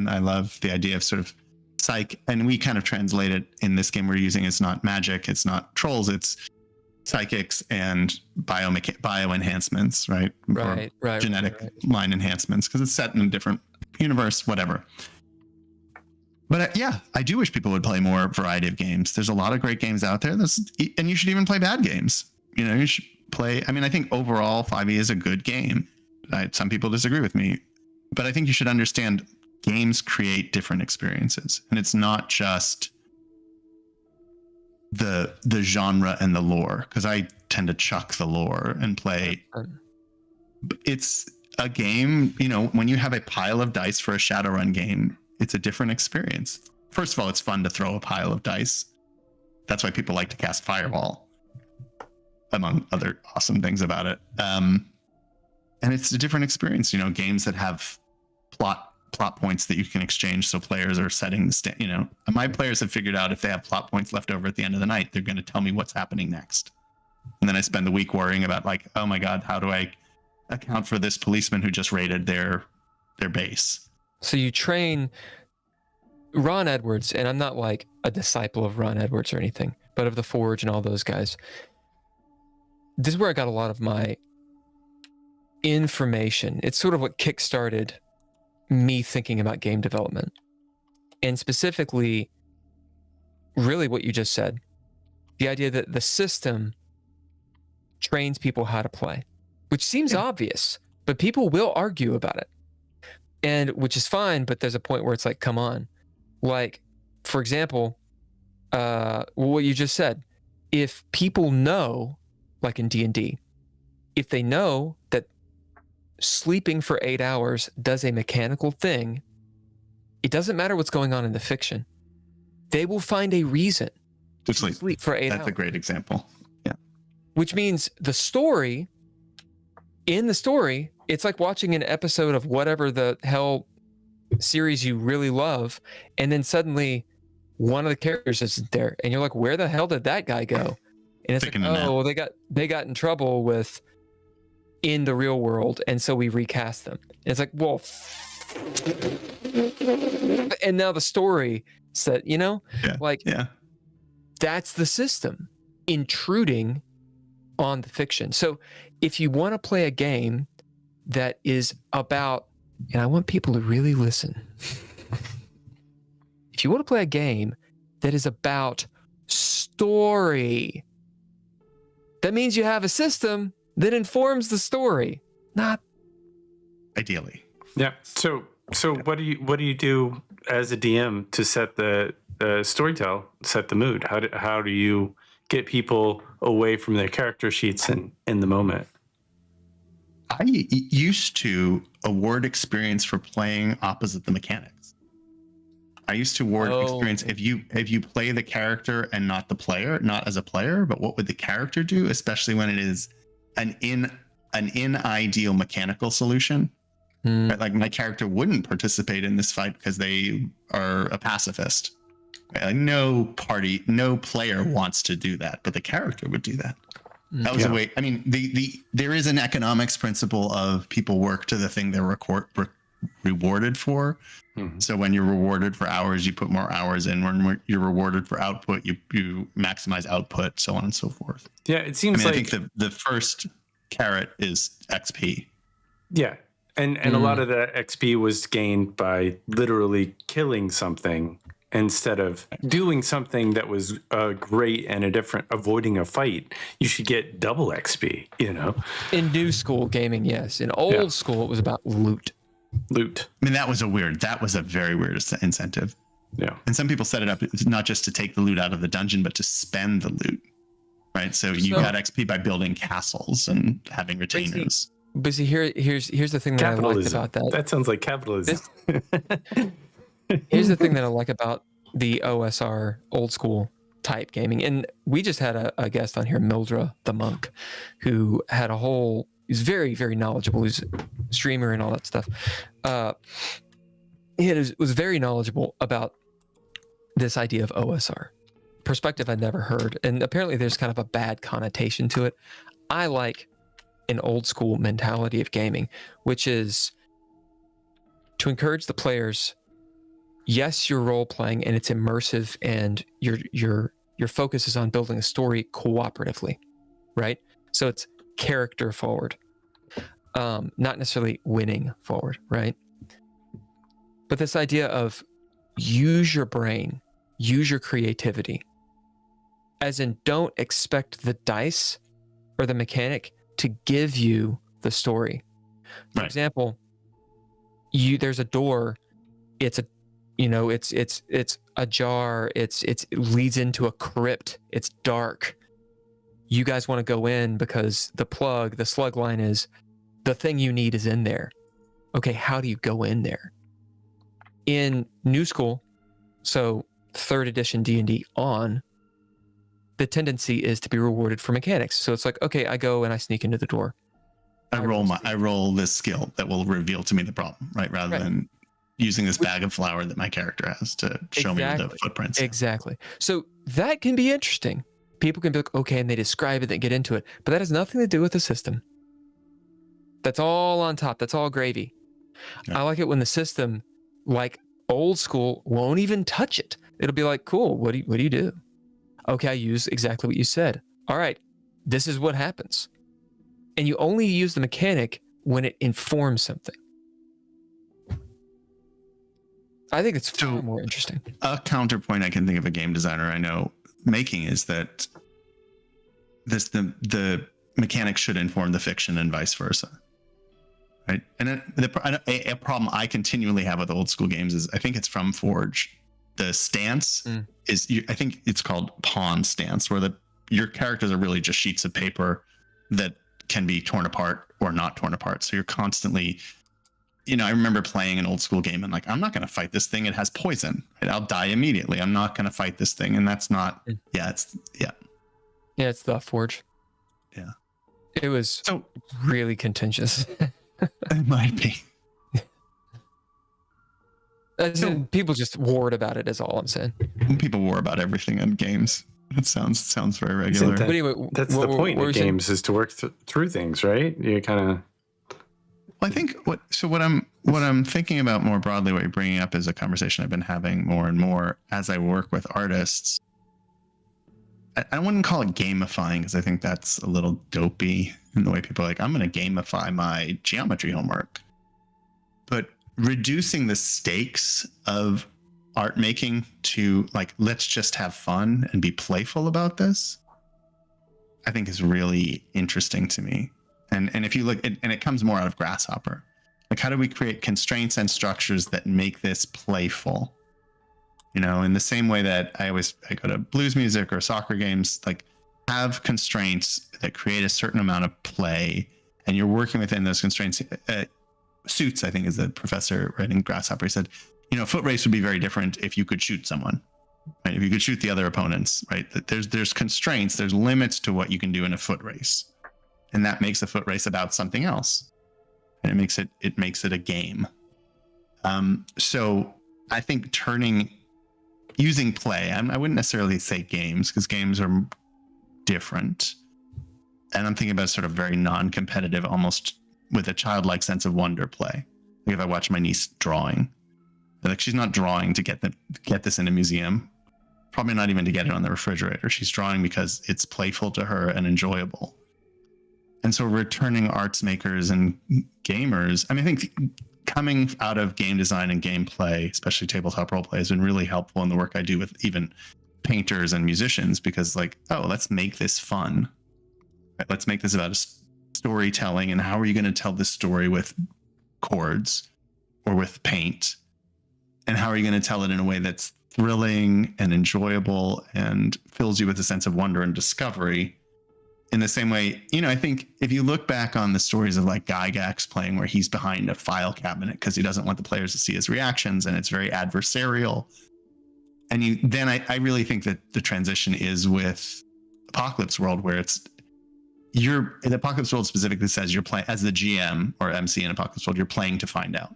I love the idea of sort of psych. And we kind of translate it in this game we're using. It's not magic. It's not trolls. It's psychics and bio enhancements, right? Right. Genetic line enhancements, because it's set in a different universe, whatever. But I do wish people would play more variety of games. There's a lot of great games out there. And you should even play bad games. You should play. I mean, I think overall 5e is a good game. Some people disagree with me, but I think you should understand games create different experiences, and it's not just the genre and the lore, because I tend to chuck the lore and play. It's a game, when you have a pile of dice for a Shadowrun game, it's a different experience. First of all, it's fun to throw a pile of dice. That's why people like to cast Fireball, among other awesome things about it. And it's a different experience, games that have plot points that you can exchange, so players are setting the my players have figured out if they have plot points left over at the end of the night, they're going to tell me what's happening next. And then I spend the week worrying about, like, oh my god, how do I account for this policeman who just raided their base? So you train Ron Edwards, and I'm not like a disciple of Ron Edwards or anything, but of the Forge and all those guys. This is where I got a lot of my information. It's sort of what kickstarted me thinking about game development, and specifically really what you just said, the idea that the system trains people how to play, which seems obvious, but people will argue about it, and which is fine, but there's a point where it's like, come on. Like, for example, what you just said, if people know, like in D&D, if they know that sleeping for 8 hours does a mechanical thing, it doesn't matter what's going on in the fiction. They will find a reason to sleep for 8 hours. That's a great example. Yeah. Which means in the story, it's like watching an episode of whatever the hell series you really love, and then suddenly one of the characters isn't there, and you're like, where the hell did that guy go? And it's like, oh, well, they got in trouble with in the real world, and so we recast them. And it's like, well, and now the story said, that's the system intruding on the fiction. So if you want to play a game that is about, and I want people to really listen, if you want to play a game that is about story, that means you have a system that informs the story, not ideally. Yeah. So what do you do as a DM to set the storytell, set the mood? How do you get people away from their character sheets and in the moment? I used to award experience for playing opposite the mechanics. I used to award experience if you play the character and not the player, not as a player, but what would the character do, especially when it is an ideal mechanical solution. Right? Like, my character wouldn't participate in this fight because they are a pacifist. Right? Like, no player wants to do that, but the character would do that. That was a way. I mean, there is an economics principle of people work to the thing they're rewarded for. Mm-hmm. So when you're rewarded for hours, you put more hours in. When you're rewarded for output, you maximize output, so on and so forth. Yeah, it seems I think the first carrot is XP. Yeah, And a lot of that XP was gained by literally killing something instead of doing something that was great and avoiding a fight. You should get double XP, you know? In new school gaming, yes. In old school, it was about loot. Loot. I mean, that was a very weird incentive. Yeah. And some people set it up not just to take the loot out of the dungeon, but to spend the loot. Right. So you got XP by building castles and having retainers. But see, here's the thing that I liked about that. That sounds like capitalism. Here's the thing that I like about the OSR old school type gaming. And we just had a guest on here, Mildra the Monk, who had he's very, very knowledgeable. He's a streamer and all that stuff. He was very knowledgeable about this idea of OSR. Perspective I'd never heard. And apparently there's kind of a bad connotation to it. I like an old school mentality of gaming, which is to encourage the players. Yes, you're role playing and it's immersive, and your focus is on building a story cooperatively, right? So it's character forward, not necessarily winning forward, right? But this idea of use your brain, use your creativity, as in don't expect the dice or the mechanic to give you the story. For example, there's a door, it's a jar, it leads into a crypt, it's dark. You guys want to go in because the slug line is the thing you need is in there. Okay, how do you go in there? In new school, so 3rd edition D&D on, the tendency is to be rewarded for mechanics. So it's like, okay, I go and I sneak into the door. I roll this skill that will reveal to me the problem, right? Rather than using this bag of flour that my character has to show me the footprints. Exactly. So that can be interesting. People can be like, okay, and they describe it, they get into it, but that has nothing to do with the system. That's all on top. That's all gravy. Yeah. I like it when the system, like old school, won't even touch it. It'll be like, cool, what do you do? Okay, I use exactly what you said. All right, this is what happens. And you only use the mechanic when it informs something. I think it's far more interesting. A counterpoint I can think of a game designer I know making is that the mechanic should inform the fiction and vice versa. Right? And a problem I continually have with old school games is, I think it's from Forge, the stance is, I think it's called pawn stance, where your characters are really just sheets of paper that can be torn apart or not torn apart. So you're constantly, I remember playing an old school game and like, I'm not going to fight this thing. It has poison. Right? I'll die immediately. I'm not going to fight this thing. And that's not, it's the Forge. Yeah. It was really contentious. It might be. People just warred about it, is all I'm saying. People war about everything in games. It sounds very regular. But anyway, that's the point of games, is to work through things, right? You kind of. Well, I think what I'm thinking about more broadly, what you're bringing up, is a conversation I've been having more and more as I work with artists. I wouldn't call it gamifying, because I think that's a little dopey in the way people are like, I'm going to gamify my geometry homework. But reducing the stakes of art making to like, let's just have fun and be playful about this, I think is really interesting to me. And if you look, and it comes more out of Grasshopper, like, how do we create constraints and structures that make this playful? In the same way that I go to blues music or soccer games, like, have constraints that create a certain amount of play, and you're working within those constraints. Suits, I think, is the professor writing Grasshopper. He said, foot race would be very different if you could shoot someone, right? If you could shoot the other opponents, right? There's constraints, there's limits to what you can do in a foot race, and that makes a foot race about something else, and it makes it a game. So I think using play, I wouldn't necessarily say games, because games are different, and I'm thinking about sort of very non-competitive, almost with a childlike sense of wonder play. Like, if I watch my niece drawing, like, she's not drawing to get this in a museum, probably not even to get it on the refrigerator. She's drawing because it's playful to her and enjoyable. And so returning arts makers and gamers, I mean, I think coming out of game design and gameplay, especially tabletop role play, has been really helpful in the work I do with even painters and musicians, because like, oh, let's make this fun. Right? Let's make this about storytelling, and how are you going to tell this story with chords or with paint? And how are you going to tell it in a way that's thrilling and enjoyable and fills you with a sense of wonder and discovery? In the same way, you know, I think if you look back on the stories of like Gygax playing, where he's behind a file cabinet because he doesn't want the players to see his reactions, and it's very adversarial. And then I really think that the transition is with Apocalypse World, where the Apocalypse World specifically says you're playing as the GM or MC in Apocalypse World, you're playing to find out,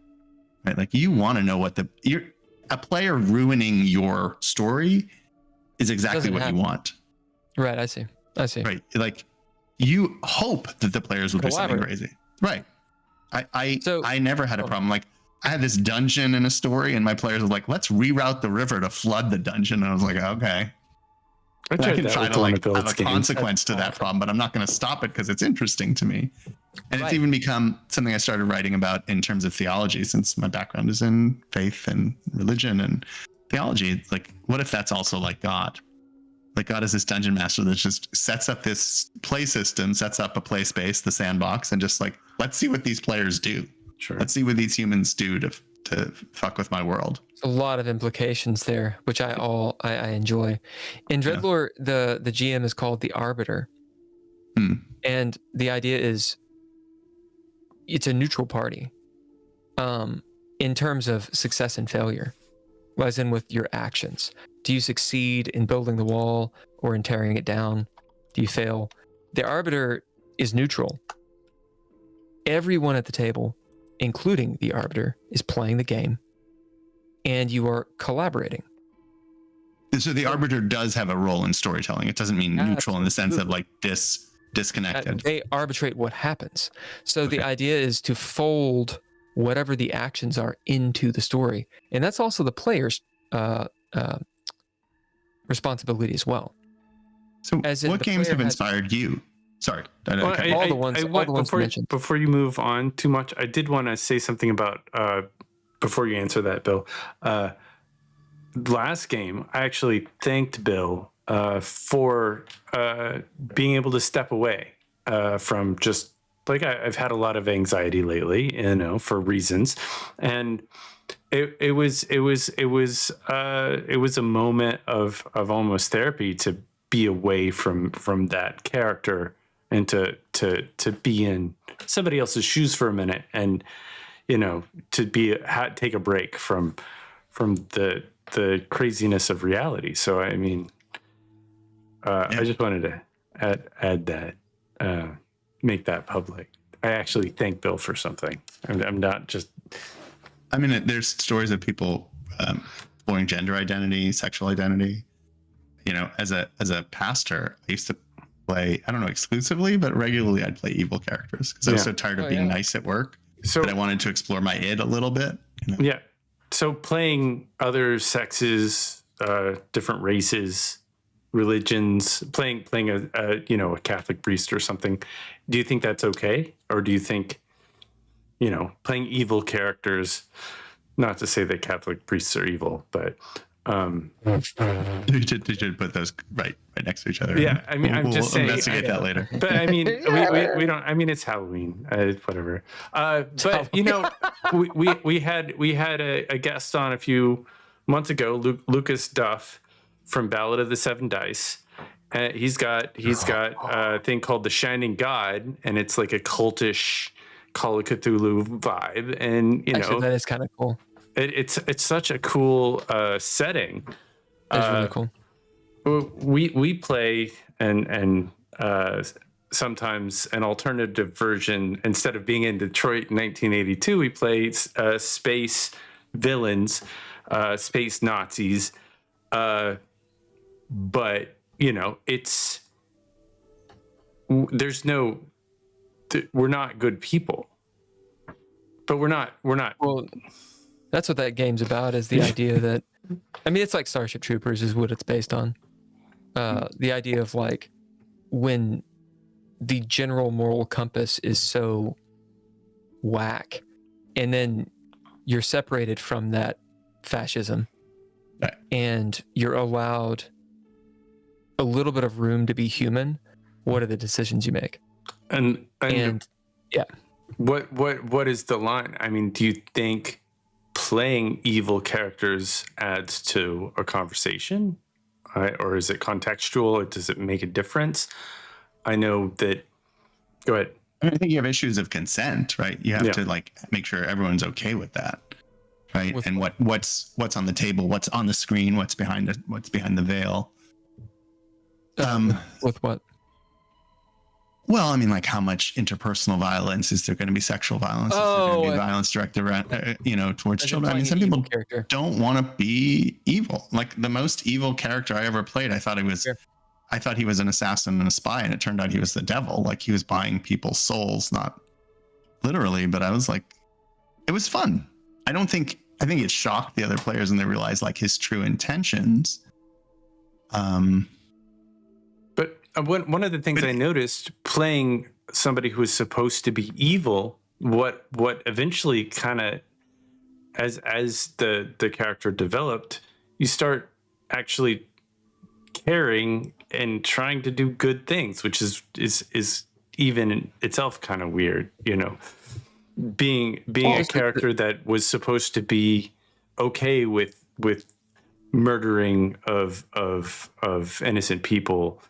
right? Like you want to know what a player ruining your story is exactly what you want. Right. I see. Right. Like you hope that the players will do something crazy. Right. I never had a problem. Like I had this dungeon in a story, and my players were like, let's reroute the river to flood the dungeon. And I was like, okay. I can try to like have a consequence to that problem, but I'm not going to stop it because it's interesting to me. And it's even become something I started writing about in terms of theology, since my background is in faith and religion and theology. It's like, what if that's also like God? Like God is this dungeon master that just sets up this play system, sets up a play space, the sandbox, and just like, let's see what these players do. Sure. Let's see what these humans do to fuck with my world. A lot of implications there, which I enjoy. In Dreadlore, the GM is called the Arbiter. And the idea is it's a neutral party in terms of success and failure, as in with your actions. Do you succeed in building the wall or in tearing it down? Do you fail? The Arbiter is neutral. Everyone at the table, including the Arbiter, is playing the game, and you are collaborating. So the Arbiter does have a role in storytelling. It doesn't mean neutral in the sense of like disconnected. They arbitrate what happens. So the idea is to fold whatever the actions are into the story, and that's also the player's responsibility as well. So what games have inspired you? Sorry. All the ones mentioned. Before you move on too much, I did want to say something about, before you answer that, Bill. Last game, I actually thanked Bill for being able to step away from just, like, I've had a lot of anxiety lately, you know, for reasons. And it was a moment of almost therapy to be away from that character and to be in somebody else's shoes for a minute, and you know, to take a break from the craziness of reality. So I mean, I just wanted to add that, make that public. I actually thank Bill for something. I'm not just. I mean, there's stories of people exploring gender identity, sexual identity. You know, as a pastor, I used to play, I don't know exclusively, but regularly I'd play evil characters because I was so tired of being nice at work. So that I wanted to explore my id a little bit. You know? Yeah. So playing other sexes, different races, religions, playing a Catholic priest or something. Do you think that's okay, or do you think, you know, playing evil characters? Not to say that Catholic priests are evil, but you should put those right next to each other. Yeah, I mean, I'm just saying. Investigate that later. But I mean, we don't. I mean, it's Halloween, whatever. But you know, we had a guest on a few months ago, Lucas Duff from Ballad of the Seven Dice. He's got a thing called The Shining God, and it's like a cultish Call of Cthulhu vibe, and you know, that is kind of cool. It's such a cool setting. It's really cool. We play and sometimes an alternative version. Instead of being in Detroit in 1982, we play space villains, space Nazis. But you know, we're not good people. But we're not. Well, that's what that game's about, is the idea that, I mean, it's like Starship Troopers is what it's based on. The idea of like when the general moral compass is so whack, and then you're separated from that fascism, right, and you're allowed a little bit of room to be human, what are the decisions you make? And yeah, what is the line? I mean, do you think playing evil characters adds to a conversation, or is it contextual, or does it make a difference? I know that. Go ahead. I think you have issues of consent, right? You have to like make sure everyone's okay with that, right? With and what's on the table, what's on the screen, what's behind the veil. With what? Well, I mean, like how much interpersonal violence is there going to be? Sexual violence? Is there going to be violence directed around, towards children? I mean, some people don't want to be evil. Like the most evil character I ever played, I thought he was an assassin and a spy, and it turned out he was the devil. Like he was buying people's souls, not literally, but I was like, it was fun. I think it shocked the other players, and they realized like his true intentions. But one of the things I noticed playing somebody who was supposed to be evil, what eventually kind of, as the character developed, you start actually caring and trying to do good things, which is even in itself kind of weird, being a character that was supposed to be okay with murdering of innocent people,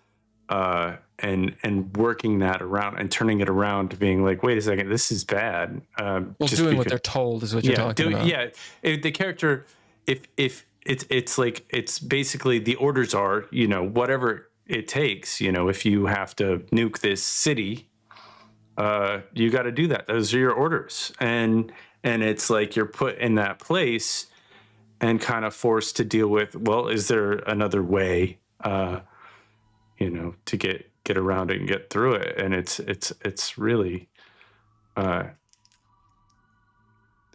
and working that around and turning it around to being like, wait a second, this is bad. Doing what they're told is what you're talking about. Yeah, the character, if it's like, it's basically the orders are, whatever it takes. If you have to nuke this city, you got to do that. Those are your orders, and it's like you're put in that place and kind of forced to deal with, well, is there another way? To get around it and get through it. And it's really,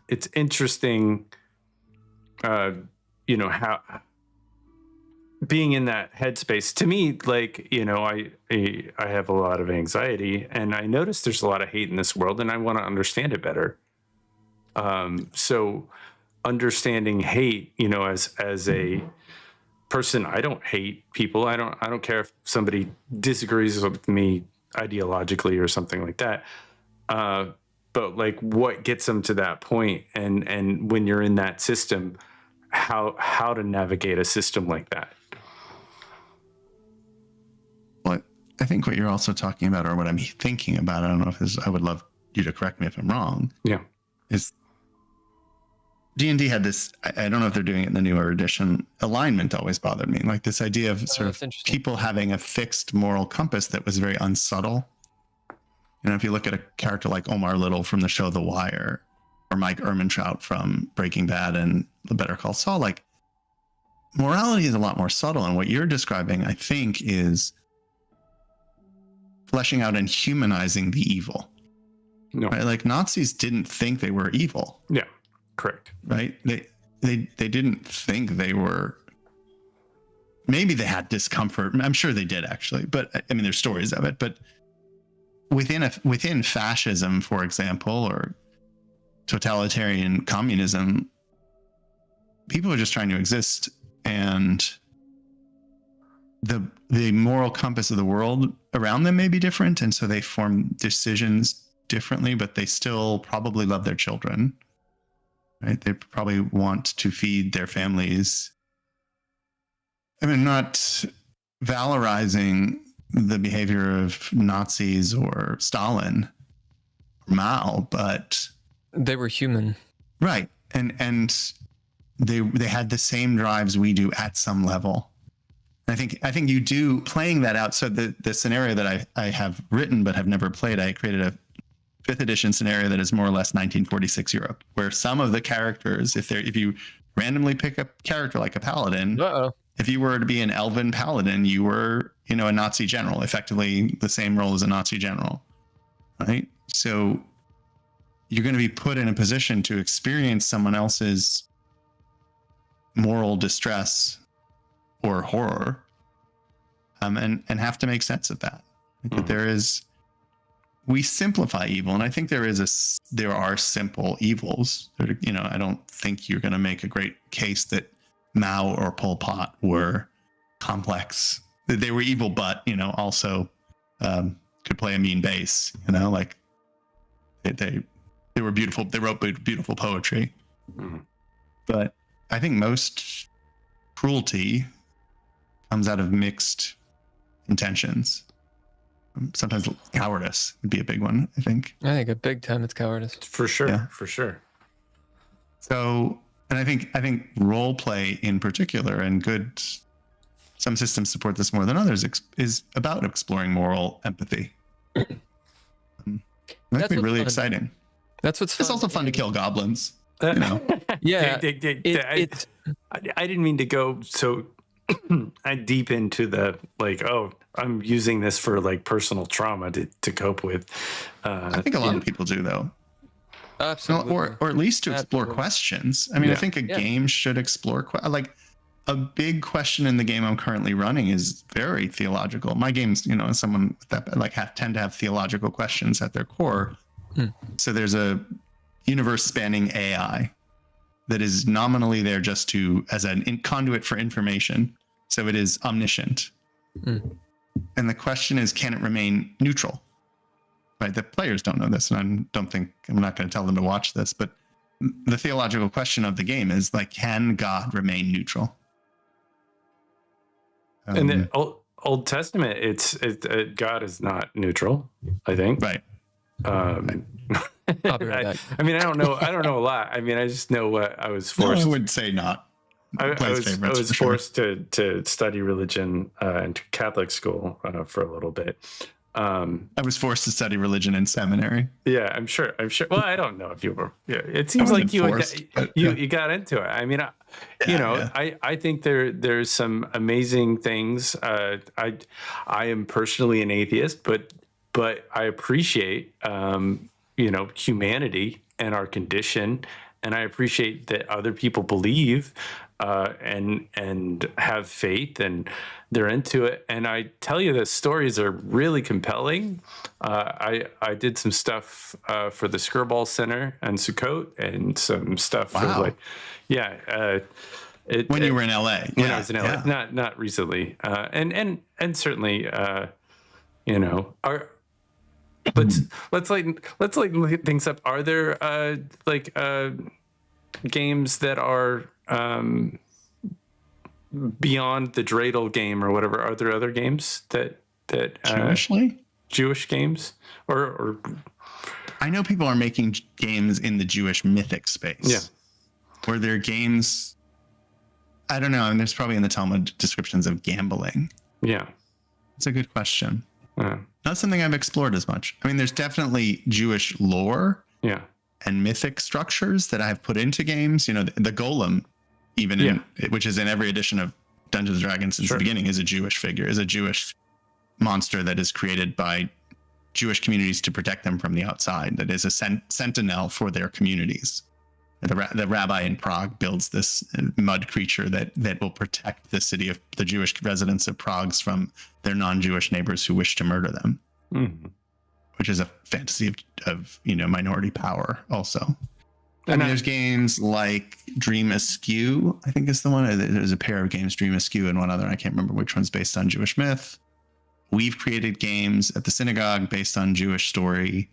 it's interesting, how being in that headspace. To me, like, I have a lot of anxiety, and I notice there's a lot of hate in this world, and I want to understand it better. So understanding hate, as a person, I don't hate people. I don't care if somebody disagrees with me ideologically or something like that. But like, what gets them to that point, and when you're in that system, how to navigate a system like that. Well, I think what you're also talking about, or what I'm thinking about, I don't know if this, I would love you to correct me if I'm wrong. Yeah. Is D&D had this, I don't know if they're doing it in the newer edition, alignment always bothered me. Like this idea of sort of people having a fixed moral compass that was very unsubtle. If you look at a character like Omar Little from the show The Wire, or Mike Ehrmantraut from Breaking Bad and The Better Call Saul, like morality is a lot more subtle. And what you're describing, I think, is fleshing out and humanizing the evil. No. Right? Like Nazis didn't think they were evil. Yeah. Correct. Right. They didn't think they were. Maybe they had discomfort. I'm sure they did actually, but I mean, there's stories of it. But within fascism, for example, or totalitarian communism, people are just trying to exist, and the moral compass of the world around them may be different, and so they form decisions differently, but they still probably love their children. Right? They probably want to feed their families. I mean, not valorizing the behavior of Nazis or Stalin, or Mao, but they were human, right? And they had the same drives we do at some level. I think you do playing that out. So the scenario that I have written but have never played, I created a 5th edition scenario that is more or less 1946 Europe, where some of the characters, if you randomly pick a character like a paladin, if you were to be an elven paladin, you were, a Nazi general, effectively the same role as a Nazi general, right? So you're going to be put in a position to experience someone else's moral distress or horror, and have to make sense of that. That there is we simplify evil, and I think there are simple evils. I don't think you're going to make a great case that Mao or Pol Pot were complex. They were evil, but also could play a mean bass. Like they were beautiful. They wrote beautiful poetry. Mm-hmm. But I think most cruelty comes out of mixed intentions. Sometimes cowardice would be a big one, I think. I think a big time it's cowardice. For sure. Yeah. For sure. So, and I think role play in particular, and some systems support this more than others, is about exploring moral empathy. That could be really exciting. That's what's fun. It's also fun to kill goblins. Yeah. I didn't mean to go so deep into the I'm using this for personal trauma to cope with. I think a lot of people do, though. Absolutely. Or at least to explore questions. I mean, I think a game should explore a big question in the game I'm currently running is very theological. My games, as someone that tend to have theological questions at their core. So there's a universe spanning AI that is nominally there just as a conduit for information. So it is omniscient. And the question is, can it remain neutral? Right? The players don't know this, and I'm not going to tell them to watch this, but the theological question of the game is can God remain neutral? In the Old Testament, God is not neutral, I think. Right. I mean, I don't know a lot. I mean, I just know what I was forced. No, I would say not. I was forced to study religion in Catholic school for a little bit. I was forced to study religion in seminary. Yeah, I'm sure. Well, I don't know if you were. Yeah, it seems like you got into it. I mean, I think there's some amazing things. I am personally an atheist, but I appreciate humanity and our condition, and I appreciate that other people believe and have faith, and they're into it. And I tell you, the stories are really compelling. I did some stuff for the Skirball Center and Sukkot, and some stuff for when you were in LA. When I was in LA, not recently, and certainly, let's lighten things up. Are there games that are beyond the dreidel game or whatever? Are there other games that Jewish games or I know people are making games in the Jewish mythic space. Yeah. Or they're games, I don't know, and there's probably in the Talmud descriptions of gambling. Yeah. It's a good question. Not something I've explored as much. I mean, there's definitely Jewish lore and mythic structures that I've put into games. The golem, which is in every edition of Dungeons & Dragons since the beginning, is a Jewish figure, is a Jewish monster that is created by Jewish communities to protect them from the outside, that is a sentinel for their communities. The rabbi in Prague builds this mud creature that will protect the Jewish residents of Prague from their non-Jewish neighbors who wish to murder them, which is a fantasy of minority power also. There's games like Dream Askew, I think is the one. There's a pair of games, Dream Askew and one other. I can't remember which one's based on Jewish myth. We've created games at the synagogue based on Jewish story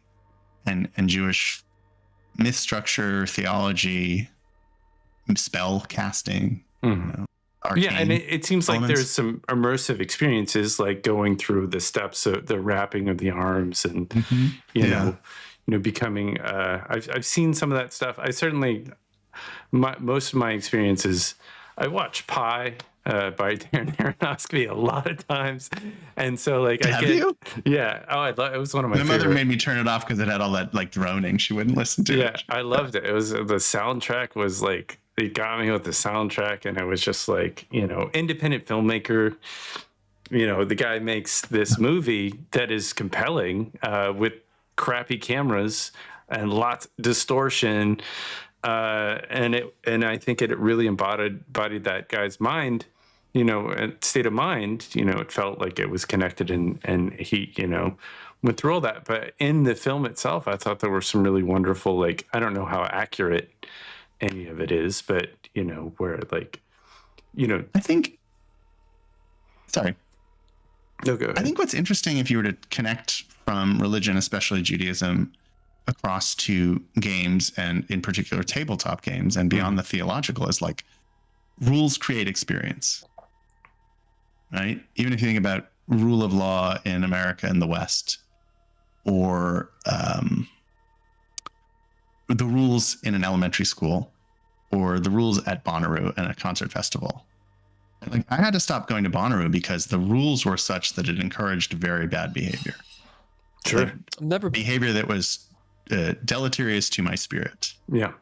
and Jewish myth structure, theology, spell casting. And it seems like there's some immersive experiences, like going through the steps of the wrapping of the arms and becoming. I've seen some of that stuff. I certainly most of my experiences. I watch Pi by Darren Aronofsky a lot of times, and so you? Yeah. Oh, it was one of my. My mother made me turn it off because it had all that droning. She wouldn't listen to it. Yeah, I loved it. It was the soundtrack was it got me with the soundtrack, and it was just independent filmmaker. The guy makes this movie that is compelling with crappy cameras and lots of distortion. And I think it really embodied that guy's mind, state of mind. It felt like it was connected, and he, went through all that. But in the film itself, I thought there were some really wonderful, like, I don't know how accurate any of it is, but, you know, where like, you know, I think, sorry. No, go ahead. I think what's interesting, if you were to connect from religion, especially Judaism, across to games, and in particular tabletop games, and beyond the theological, is like rules create experience, right? Even if you think about rule of law in America and the West, or the rules in an elementary school, or the rules at Bonnaroo and a concert festival. Like, I had to stop going to Bonnaroo because the rules were such that it encouraged very bad behavior. Sure. Like, never behavior that was deleterious to my spirit. Yeah.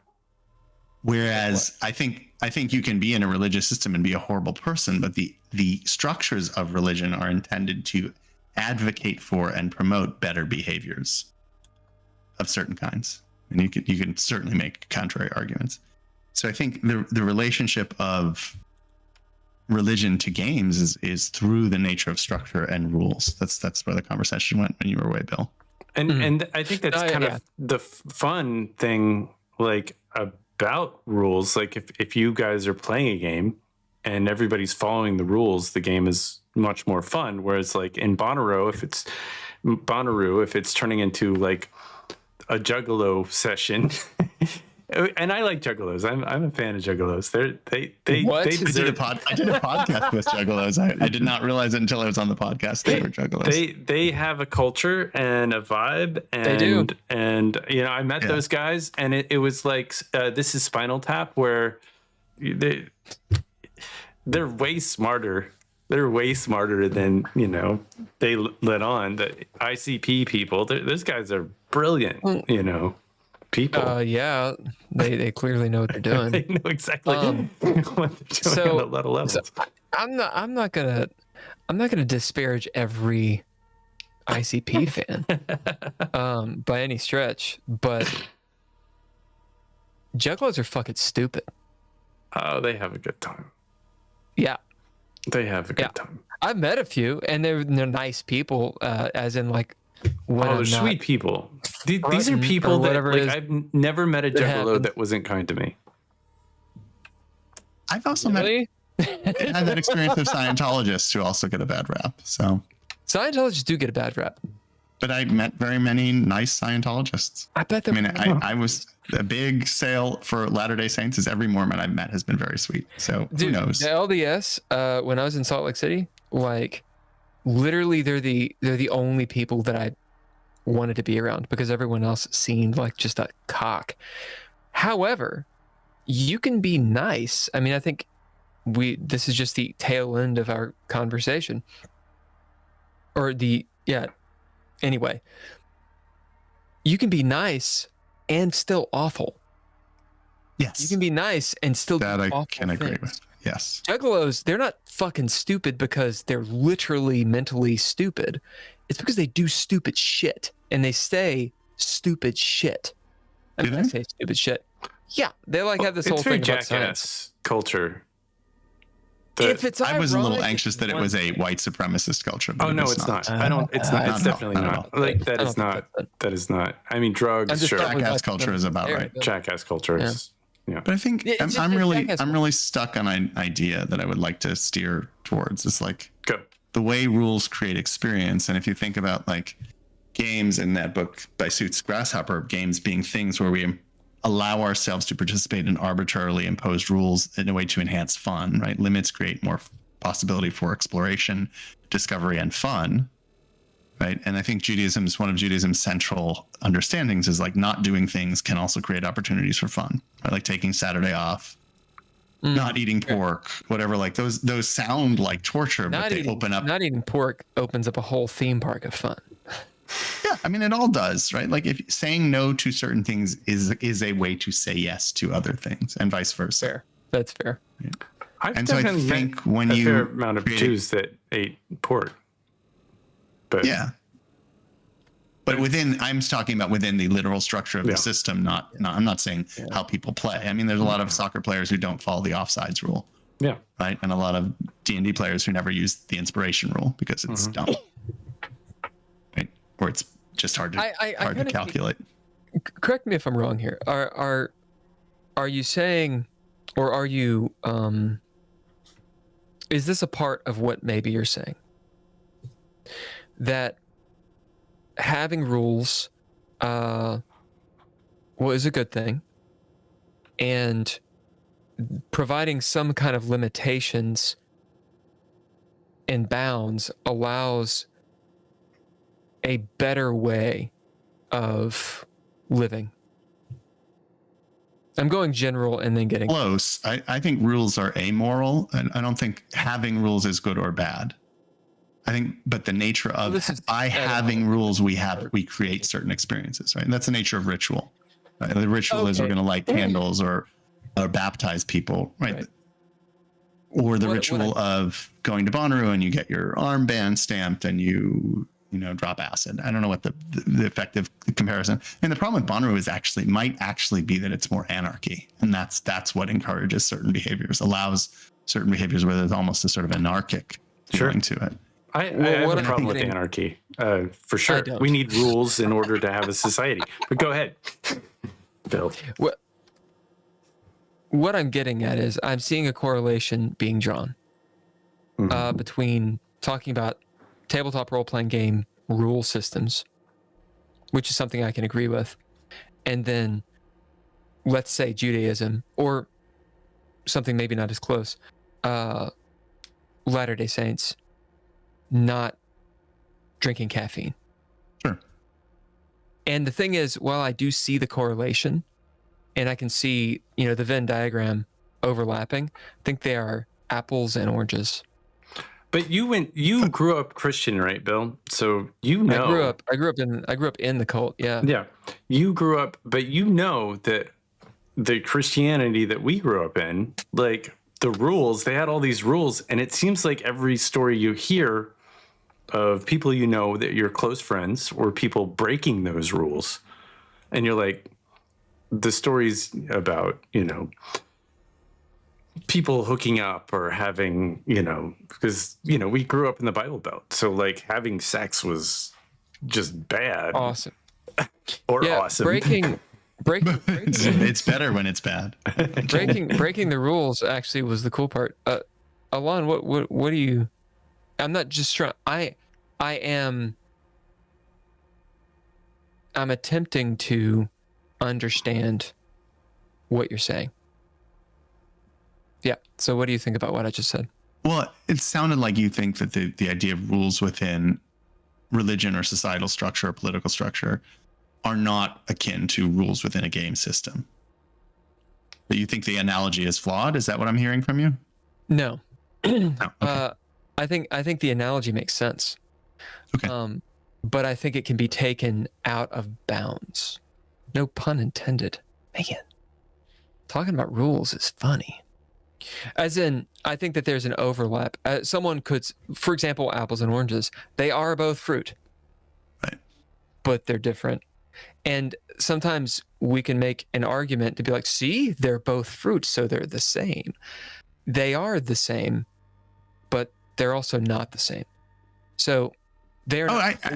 Whereas I think you can be in a religious system and be a horrible person, but the structures of religion are intended to advocate for and promote better behaviors of certain kinds. And you can certainly make contrary arguments. So I think the relationship of religion to games is through the nature of structure and rules. That's where the conversation went when you were away, Bill. And I think that's kind of the fun thing, like, about rules. Like, if you guys are playing a game and everybody's following the rules, the game is much more fun. Whereas, like, in Bonnaroo, if it's turning into like a Juggalo session. And I like Juggalos. I'm a fan of Juggalos. They deserve. I did a podcast with Juggalos. I did not realize it until I was on the podcast. They were Juggalos. They have a culture and a vibe. And, they do. And, you know, I met those guys, and it was like, this is Spinal Tap, where they're way smarter. They're way smarter than, you know, they let on. The ICP people, those guys are brilliant, you know. People. Yeah, they clearly know what they're doing. They know exactly what they're doing on a lot of levels. So I'm not gonna disparage every ICP fan by any stretch, but Juggalos are fucking stupid. Oh, they have a good time. Yeah, they have a good time. I've met a few, and they're nice people, as in like. They're sweet people. These are people that, like, I've never met a Juggalo that wasn't kind to me. I've also had that experience of Scientologists who also get a bad rap. So Scientologists do get a bad rap. But I met very many nice Scientologists. I bet. I was a big sale for Latter-day Saints. Is every Mormon I've met has been very sweet. So who knows? The LDS, when I was in Salt Lake City, like, literally they're the only people that I wanted to be around, because everyone else seemed like just a cock. However, you can be nice. I mean, I think this is just the tail end of our conversation. Anyway, you can be nice and still awful. Yes. You can be nice and still do awful I can agree things. with. Yes. Juggalos, they're not fucking stupid because they're literally mentally stupid. It's because they do stupid shit, and they say stupid shit. They say stupid shit. Yeah, they have this whole thing about science culture. I was a little anxious that it was a white supremacist culture. But no, it's not. It's not. It's definitely not. Like, that is not. That is not. I mean, drugs. Sure. Jackass culture is about right. Jackass culture is. Yeah. But I think I'm really stuck on an idea that I would like to steer towards. It's like the way rules create experience. And if you think about, like, games in that book by Suits Grasshopper, games being things where we allow ourselves to participate in arbitrarily imposed rules in a way to enhance fun, right? Limits create more possibility for exploration, discovery, and fun, right? And I think one of Judaism's central understandings is, like, not doing things can also create opportunities for fun, right? Like taking Saturday off, not eating pork, whatever. Like, those sound like torture, but they open up. Not eating pork opens up a whole theme park of fun. Yeah, I mean, it all does, right? Like, if saying no to certain things is a way to say yes to other things, and vice versa. Fair. That's fair. Yeah. And so I think when a fair amount of Jews that ate pork. But yeah. But I'm talking about within the literal structure of the system, not I'm not saying how people play. I mean, there's a lot of soccer players who don't follow the offsides rule. Yeah. Right. And a lot of D&D players who never use the inspiration rule because it's dumb. Right. or it's just hard to calculate. Correct me if I'm wrong here. Are you saying, or are you is this a part of what maybe you're saying, that having rules is a good thing, and providing some kind of limitations and bounds allows a better way of living? I'm going general and then getting close. I think rules are amoral, and I don't think having rules is good or bad. I think, but the nature of having rules, we create certain experiences, right? And that's the nature of ritual. Right? The ritual is we're going to light candles or baptize people, right? Or the ritual of going to Bonnaroo and you get your armband stamped and you drop acid. I don't know what the effective comparison. And the problem with Bonnaroo is might actually be that it's more anarchy, and that's what encourages certain behaviors, allows certain behaviors where there's almost a sort of anarchic feeling to it. I have a problem with anarchy, for sure. We need rules in order to have a society. But go ahead, Bill. What I'm getting at is I'm seeing a correlation being drawn between talking about tabletop role-playing game rule systems, which is something I can agree with, and then let's say Judaism, or something maybe not as close, Latter-day Saints not drinking caffeine. Sure. And the thing is, while I do see the correlation and I can see, the Venn diagram overlapping, I think they are apples and oranges. But you grew up Christian, right, Bill? So I grew up in the cult. Yeah. Yeah. You grew up, but that the Christianity that we grew up in, like the rules, they had all these rules, and it seems like every story you hear of people that you're close friends or people breaking those rules, and you're like, the stories about, people hooking up or having, because, we grew up in the Bible Belt. So like having sex was just bad. Awesome. Awesome. Breaking it's better when it's bad. breaking the rules actually was the cool part. Alon, what do you, I'm not just trying, I'm attempting to understand what you're saying. Yeah. So what do you think about what I just said? Well, it sounded like you think that the idea of rules within religion or societal structure or political structure are not akin to rules within a game system. But you think the analogy is flawed? Is that what I'm hearing from you? No. Oh, okay. I think the analogy makes sense. Okay. But I think it can be taken out of bounds. No pun intended. Man, talking about rules is funny. As in, I think that there's an overlap. Someone could, for example, apples and oranges. They are both fruit. Right. But they're different. And sometimes we can make an argument to be like, see, they're both fruits, so they're the same. They are the same, but they're also not the same. So they're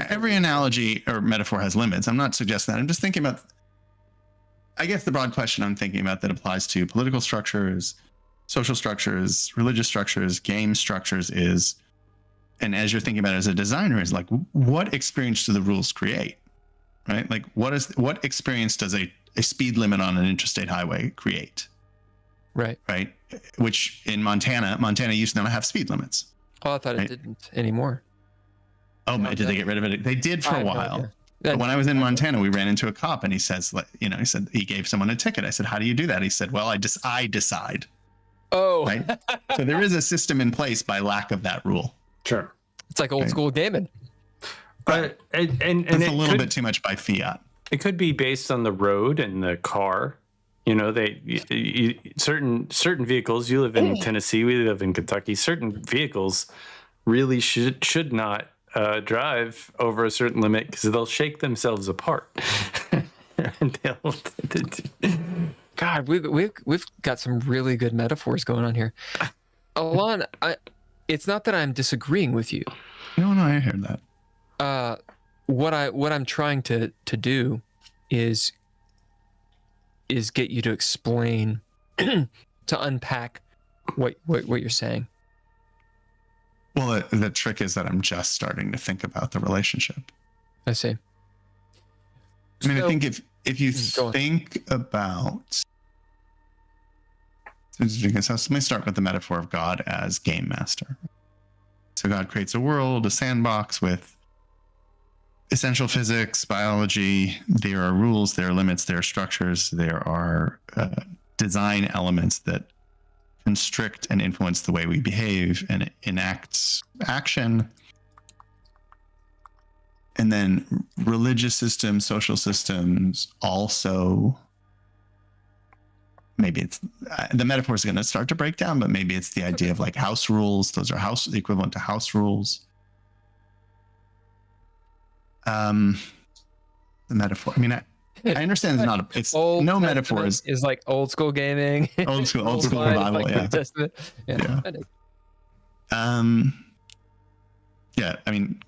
every analogy or metaphor has limits. I'm not suggesting that. I'm just thinking about, I guess the broad question I'm thinking about that applies to political structures, social structures, religious structures, game structures is, and as you're thinking about it as a designer, is like, what experience do the rules create? Right? Like what experience does a speed limit on an interstate highway create? Right. Right. Which in Montana used to not have speed limits. Oh, I thought it didn't anymore. Oh, did they get rid of it? They did for a while. But when I was in Montana, we ran into a cop and he says, he said he gave someone a ticket. I said, how do you do that? He said, well, I decide. Oh, right. So there is a system in place by lack of that rule. Sure. It's like old school gaming. But and it's a little bit too much by fiat. It could be based on the road and the car. Certain vehicles. You live in Tennessee. We live in Kentucky. Certain vehicles really should not drive over a certain limit because they'll shake themselves apart. God, we've got some really good metaphors going on here. Alon, it's not that I'm disagreeing with you. No, I heard that. what I'm trying to do is get you to explain, to unpack what you're saying. Well, the trick is that I'm just starting to think about the relationship. I see. I mean, I think if you think about, let me start with the metaphor of God as game master. So God creates a world, a sandbox with essential physics, biology. There are rules, there are limits, there are structures, there are design elements that constrict and influence the way we behave and enact action. And then religious systems, social systems also, maybe it's, the metaphor is going to start to break down, but maybe it's the idea of like house rules. Those are the equivalent to house rules. The metaphor, I mean, I understand it's not it's old no metaphor is like old school gaming, old school revival. Like yeah. Testament. Yeah. Yeah. I mean,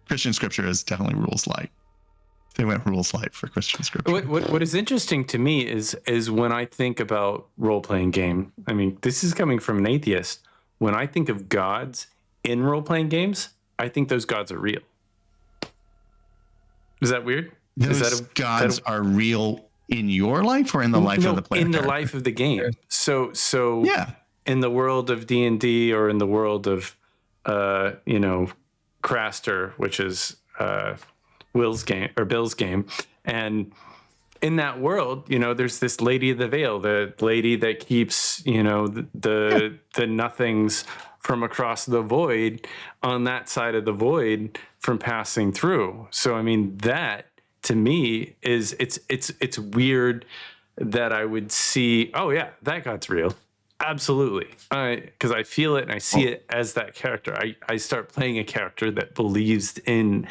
Christian scripture is definitely rules light. They went rules light for Christian scripture. What is interesting to me is when I think about role-playing game, I mean, this is coming from an atheist. When I think of gods in role-playing games, I think those gods are real. Is that weird? Those gods are real in your life or in the life of the player? In the life of the game. So yeah. In the world of D&D or in the world of, Craster, which is Will's game or Bill's game. And in that world, there's this Lady of the Veil, the lady that keeps, the nothings from across the void on that side of the void from passing through. So, I mean, that to me is it's weird that I would see, oh yeah, that God's real. Absolutely. Because I feel it and I see it as that character. I start playing a character that believes in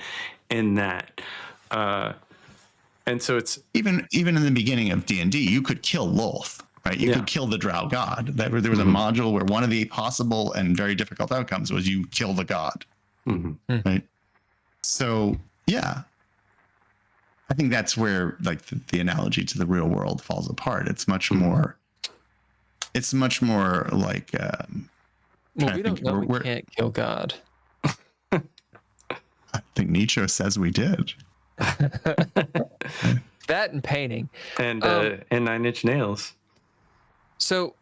that. And so it's even in the beginning of D&D, you could kill Lolth, right? You could kill the Drow god. There was a module where one of the possible and very difficult outcomes was you kill the god, right? So yeah, I think that's where like the analogy to the real world falls apart. It's much more. It's much more like. Well, we don't know we can't kill God. I think Nietzsche says we did. That and painting and 9 Inch Nails. So,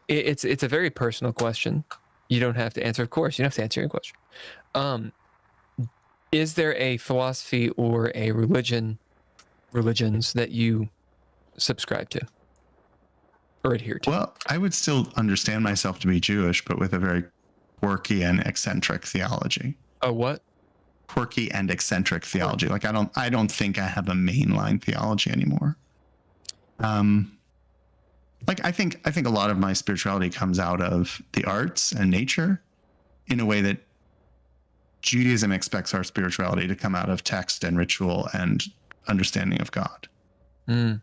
it's a very personal question. You don't have to answer, of course. You don't have to answer your question. Is there a philosophy or a religions that you subscribe to or adhere to? Well, I would still understand myself to be Jewish, but with a very quirky and eccentric theology. A what? Quirky and eccentric theology. Like I don't think I have a mainline theology anymore. Like I think a lot of my spirituality comes out of the arts and nature in a way that Judaism expects our spirituality to come out of text and ritual and understanding of God. And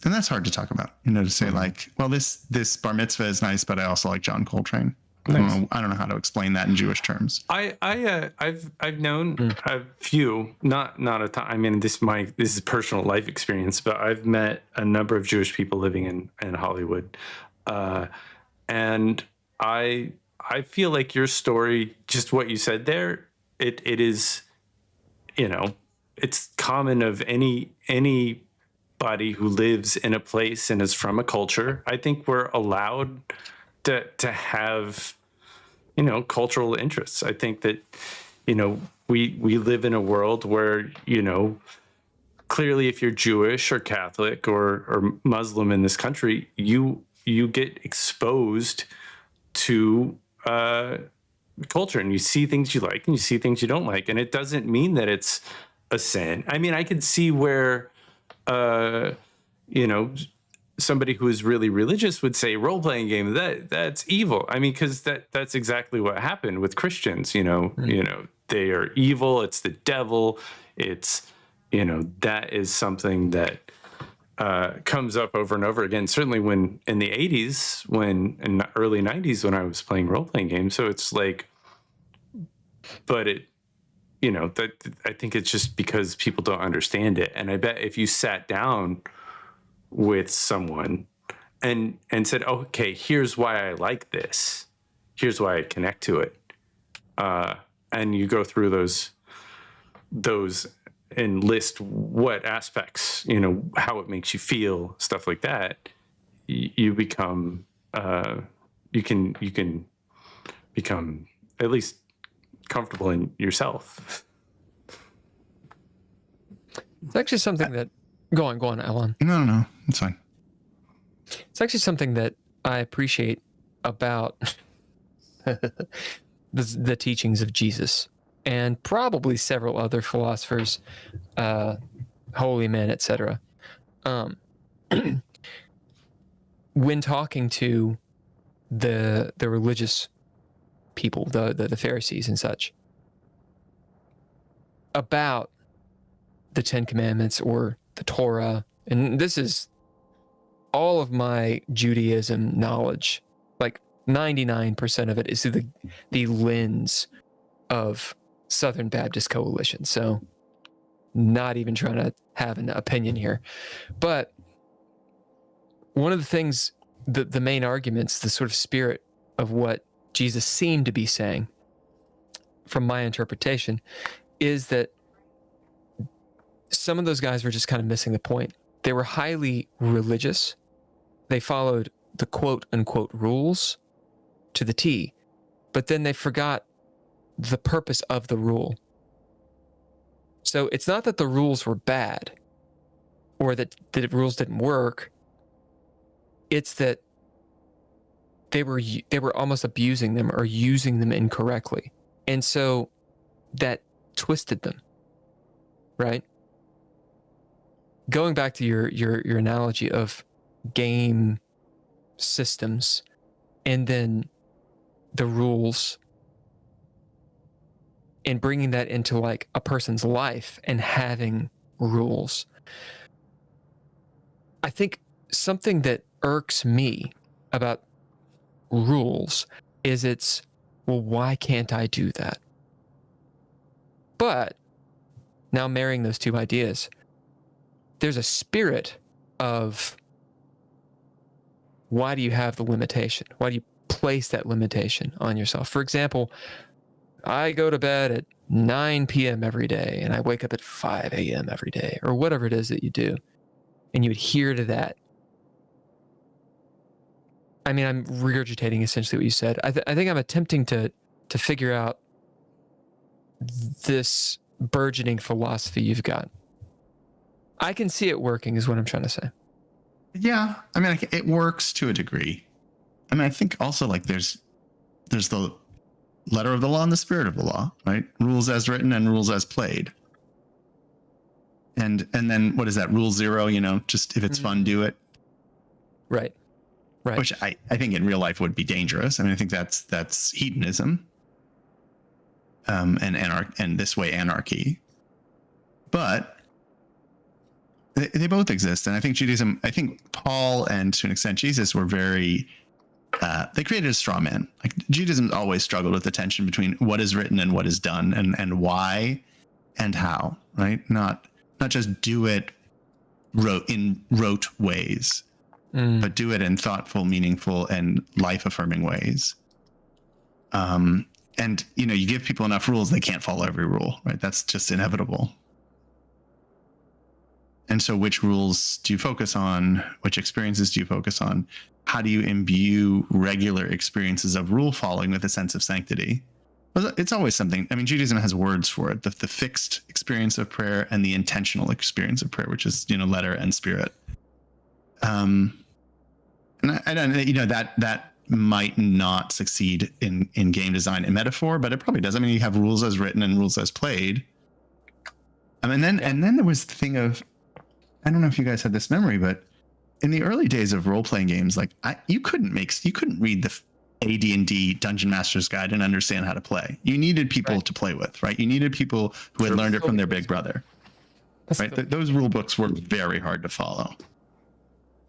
that's hard to talk about, to say like, well, this bar mitzvah is nice, but I also like John Coltrane. Nice. I don't know how to explain that in Jewish terms. I've known a few, not a ton. I mean, this is personal life experience, but I've met a number of Jewish people living in Hollywood, and I feel like your story, just what you said there, it is, it's common of anybody who lives in a place and is from a culture. I think we're allowed to have, cultural interests. I think that, we live in a world where, clearly if you're Jewish or Catholic or Muslim in this country, you get exposed to culture and you see things you like and you see things you don't like. And it doesn't mean that it's a sin. I mean, I could see where, somebody who is really religious would say role-playing game, that's evil. I mean, because that's exactly what happened with Christians. They are evil. It's the devil. It's that is something that comes up over and over again. Certainly when in the 80s, in the early 90s when I was playing role-playing games. So it's like but it, you know, that I think it's just because people don't understand it. And I bet if you sat down with someone and said, okay, here's why I like this, here's why I connect to it, and you go through those and list what aspects, you know, how it makes you feel, stuff like that, you become you can become at least comfortable in yourself. It's actually something that go on, Alon. No, it's fine. It's actually something that I appreciate about the teachings of Jesus and probably several other philosophers, holy men, etc. When talking to the religious people, the Pharisees and such, about the Ten Commandments or the Torah, and this is all of my Judaism knowledge, like 99% of it is through the lens of Southern Baptist Coalition. So not even trying to have an opinion here. But one of the things, the main arguments, the sort of spirit of what Jesus seemed to be saying, from my interpretation, is that some of those guys were just kind of missing the point. They were highly religious. They followed the quote unquote rules to the T, but then they forgot the purpose of the rule. So it's not that the rules were bad or that the rules didn't work. It's that they were almost abusing them or using them incorrectly. And so that twisted them, right? Going back to your analogy of game systems and then the rules and bringing that into like a person's life and having rules. I think something that irks me about rules is well, why can't I do that? But now marrying those two ideas, there's a spirit of why do you have the limitation? Why do you place that limitation on yourself? For example, I go to bed at 9 p.m. every day and I wake up at 5 a.m. every day, or whatever it is that you do, and you adhere to that. I mean, I'm regurgitating essentially what you said. I think I'm attempting to figure out this burgeoning philosophy you've got. I can see it working is what I'm trying to say. Yeah. I mean, it works to a degree. I mean, I think also like there's the letter of the law and the spirit of the law, right? Rules as written and rules as played. And then what is that? Rule 0, you know, just if it's fun, do it. Right. Which I think in real life would be dangerous. I mean, I think that's hedonism. And this way anarchy. But they both exist. And I think Judaism, I think Paul and to an extent Jesus were very, they created a straw man. Like Judaism always struggled with the tension between what is written and what is done and why and how, right? Not just do it in rote ways, but do it in thoughtful, meaningful, and life-affirming ways. And, you know, you give people enough rules, they can't follow every rule, right? That's just inevitable. And so which rules do you focus on? Which experiences do you focus on? How do you imbue regular experiences of rule following with a sense of sanctity? Well, it's always something. I mean, Judaism has words for it, the fixed experience of prayer and the intentional experience of prayer, which is, you know, letter and spirit. And I don't, you know, that might not succeed in game design and metaphor, but it probably does. I mean, you have rules as written and rules as played. And then there was the thing of, I don't know if you guys had this memory, but in the early days of role-playing games, like you couldn't read the AD&D Dungeon Master's Guide and understand how to play. You needed people to play with, right? You needed people who had learned it from their big brother, right? Those rule books were very hard to follow.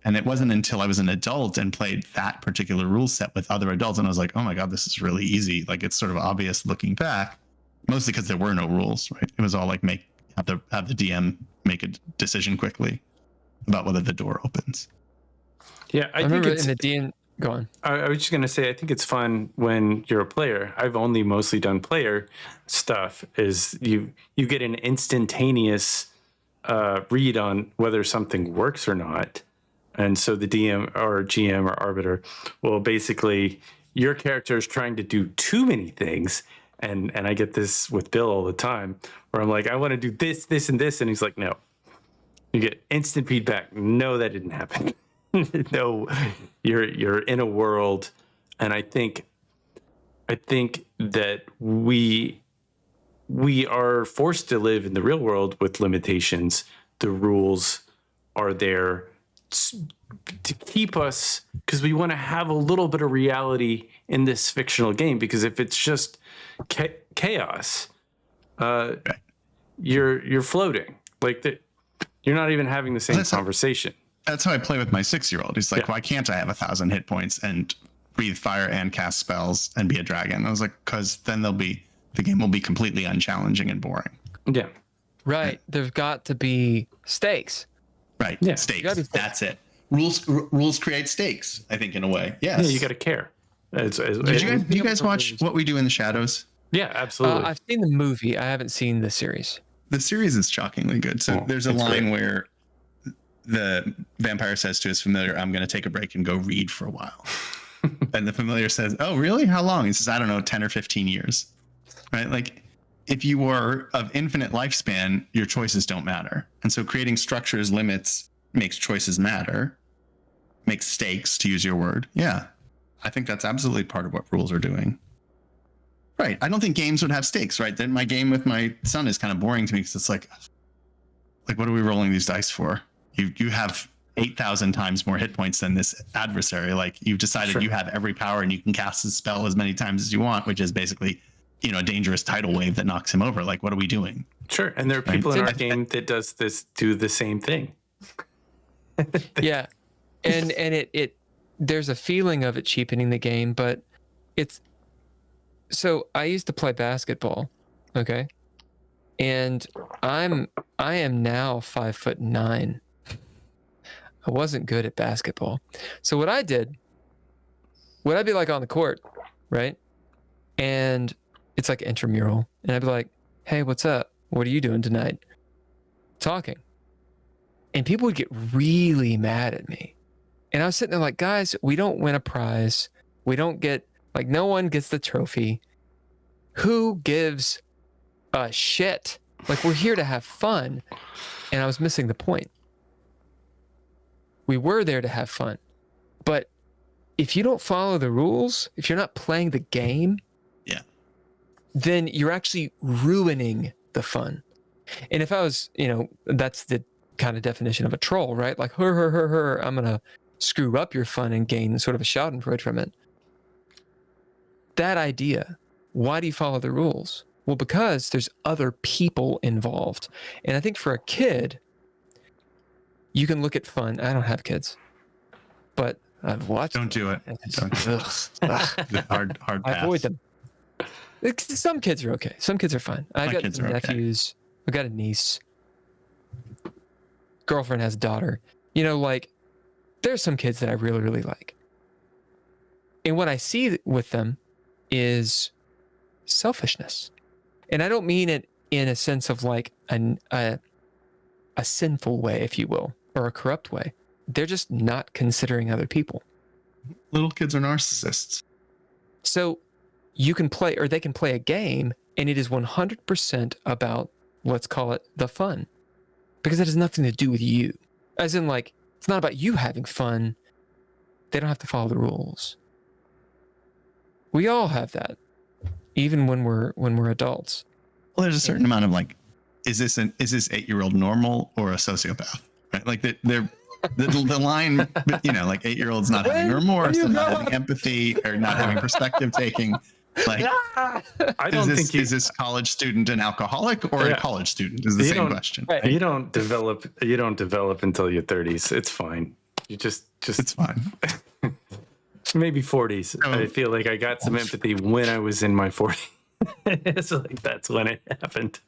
And it wasn't until I was an adult and played that particular rule set with other adults, and I was like, oh my God, this is really easy. Like it's sort of obvious looking back. mostly because there were no rules, right? It was all like have the DM make a decision quickly about whether the door opens. Yeah, I remember in the DM. Go on. I was just gonna say, I think it's fun when you're a player. I've only mostly done player stuff. Is you get an instantaneous read on whether something works or not, and so the DM or GM or arbiter will basically, your character is trying to do too many things, and I get this with Bill all the time, where I'm like, I want to do this, this, and this, and he's like, no. You get instant feedback. No, that didn't happen. No, you're in a world, and I think that we are forced to live in the real world with limitations. The rules are there to keep us, because we want to have a little bit of reality in this fictional game. Because if it's just chaos, you're floating, like you're not even having the same conversation. That's how I play with my 6-year-old. He's like, why can't I have 1,000 hit points and breathe fire and cast spells and be a dragon? I was like, because then the game will be completely unchallenging and boring. Yeah. Right. There's got to be stakes. Right. Yeah. Stakes. That's it. Rules create stakes, I think, in a way. Yes. Yeah, you got to care. Did you guys watch What We Do in the Shadows? Yeah, absolutely. I've seen the movie. I haven't seen the series. The series is shockingly good. So there's a line where the vampire says to his familiar, I'm going to take a break and go read for a while. And the familiar says, oh, really? How long? He says, I don't know, 10 or 15 years. Right? Like, if you are of infinite lifespan, your choices don't matter. And so creating structures, limits, makes choices matter, makes stakes, to use your word. Yeah. I think that's absolutely part of what rules are doing. Right. I don't think games would have stakes, right? Then my game with my son is kind of boring to me because it's like, what are we rolling these dice for? You have 8,000 times more hit points than this adversary. Like, you've decided you have every power and you can cast a spell as many times as you want, which is basically, a dangerous tidal wave that knocks him over. Like, what are we doing? Sure. And there are people in our game that do the same thing. Yeah. And it there's a feeling of it cheapening the game, but so I used to play basketball. Okay. And I am now 5'9". I wasn't good at basketball. So what I did, I'd be like on the court, right? And it's like intramural. And I'd be like, hey, what's up? What are you doing tonight? Talking. And people would get really mad at me. And I was sitting there like, guys, we don't win a prize. We don't get, like, no one gets the trophy. Who gives a shit? Like, we're here to have fun. And I was missing the point. We were there to have fun. But if you don't follow the rules, if you're not playing the game, then you're actually ruining the fun. And if I was, that's the kind of definition of a troll, right? Like, I'm going to screw up your fun and gain sort of a schadenfreude from it. That idea, why do you follow the rules? Well, because there's other people involved. And I think for a kid, you can look at fun. I don't have kids, but I've watched. Don't do it. Hard pass. I avoid them. Some kids are okay. Some kids are fine. I got some nephews. Okay. I got a niece. Girlfriend has a daughter. There's some kids that I really, really like. And what I see with them is selfishness. And I don't mean it in a sense of like a sinful way, if you will, or a corrupt way. They're just not considering other people. Little kids are narcissists. So you can play, or they can play a game, and it is 100% about, let's call it, the fun. Because it has nothing to do with you. As in, like, it's not about you having fun. They don't have to follow the rules. We all have that, even when we're adults. Well, there's a certain amount of like, is this 8-year-old normal or a sociopath? Right? Like the line, like 8-year-olds not having remorse and not having empathy or not having perspective taking. Like, I don't think is this college student an alcoholic or a college student? Is the same question. Right. You don't develop until your 30s. It's fine. You just it's fine. Maybe 40s. I feel like I got some empathy when I was in my 40s. It's like that's when it happened.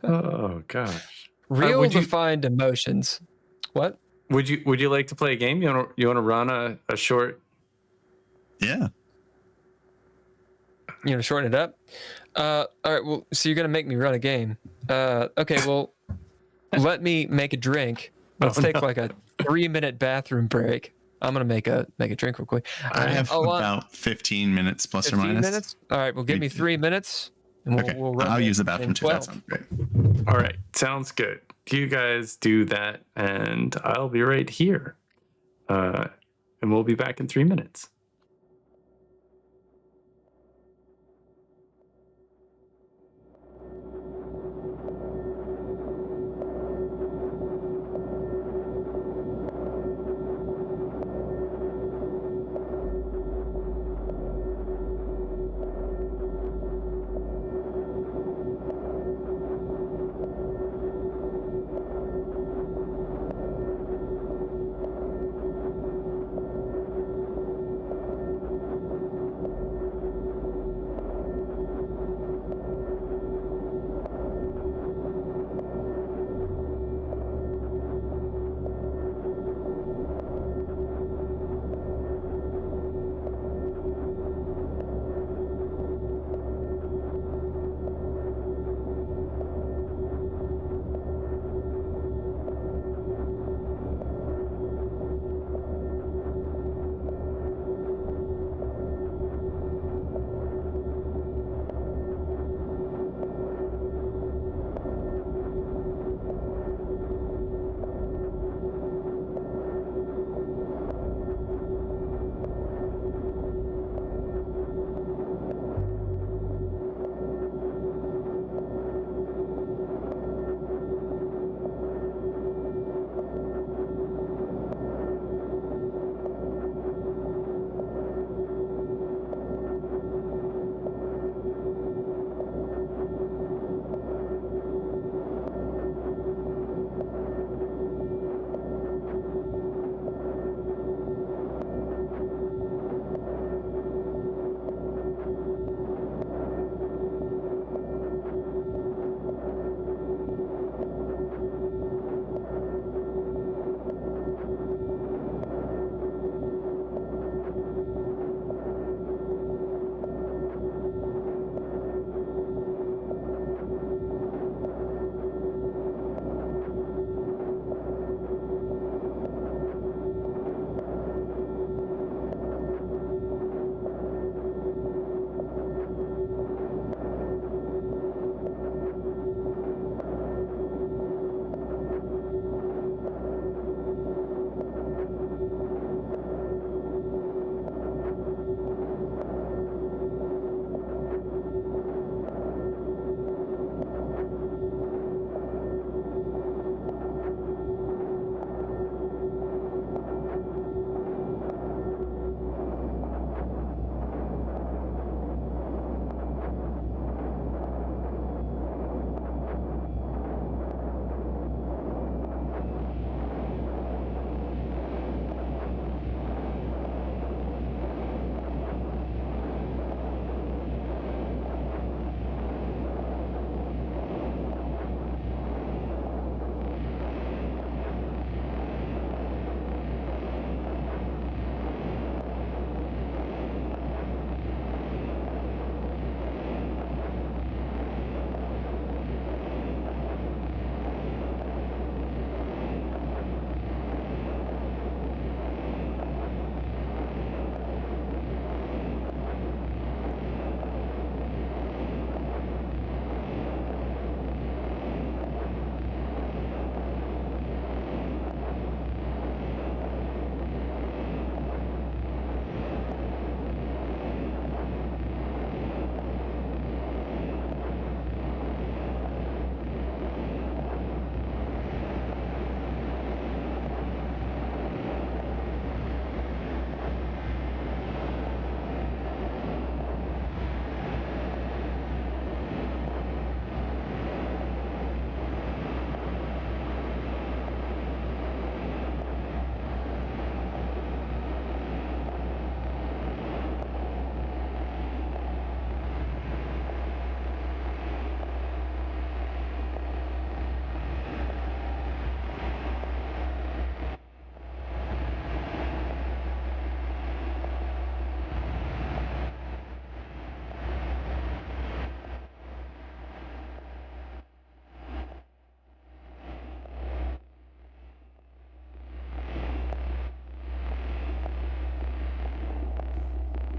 Oh gosh. Real defined emotions. What? Would you like to play a game? You want to run a short? Yeah. You know, shorten it up. All right. Well, so you're gonna make me run a game. Okay. Well, let me make a drink. Let's take like a 3-minute bathroom break. I'm gonna make a drink real quick. I have about 15 minutes plus or minus. Minutes. All right. Well, give me 3 minutes. And Okay. we'll run I'll use the bathroom too. That sounds great. All right. Sounds good. You guys do that, and I'll be right here. And we'll be back in 3 minutes.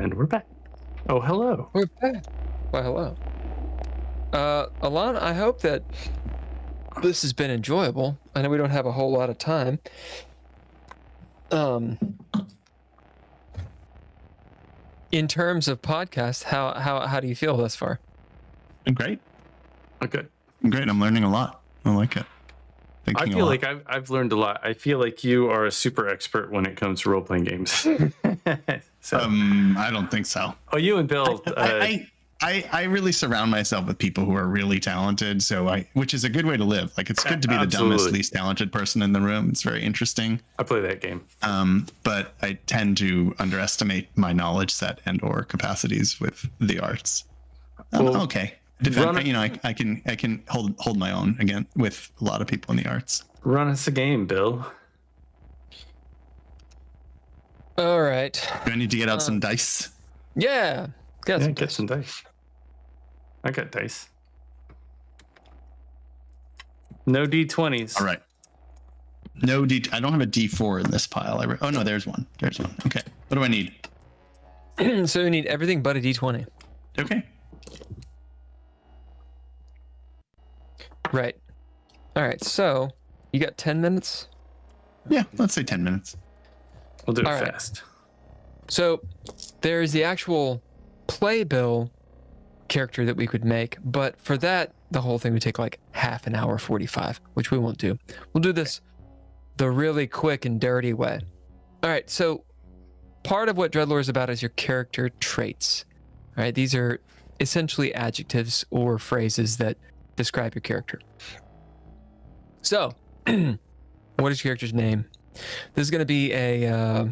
And we're back. Oh, hello. We're back. Well, hello. Alon, I hope that this has been enjoyable. I know we don't have a whole lot of time. In terms of podcasts, how do you feel thus far? Great. Okay. Great. I'm learning a lot. I like it. I feel like I've learned a lot. I feel like you are a super expert when it comes to role-playing games. So, I don't think so. Oh, you and Bill. I really surround myself with people who are really talented. Which is a good way to live. Like, it's good to be the dumbest, least talented person in the room. It's very interesting. I play that game. But I tend to underestimate my knowledge set and/or capacities with the arts. Okay. I can hold my own again with a lot of people in the arts. Run us a game, Bill. All right. Do I need to get out some dice? Yeah. Get some dice. I got dice. No D20s. All right. No D. I don't have a D4 in this pile. Oh no, there's one. There's one. Okay. What do I need? So you need everything but a D20. Okay. Right. All right. So you got 10 minutes? Yeah, let's say 10 minutes. We'll do it All right. fast. So there's the actual playbill character that we could make, but for that, the whole thing would take like half an hour, 45, which we won't do. We'll do this the really quick and dirty way. All right. So part of what Dreadlore is about is your character traits. All right. These are essentially adjectives or phrases that describe your character. So, what is your character's name? This is going to be a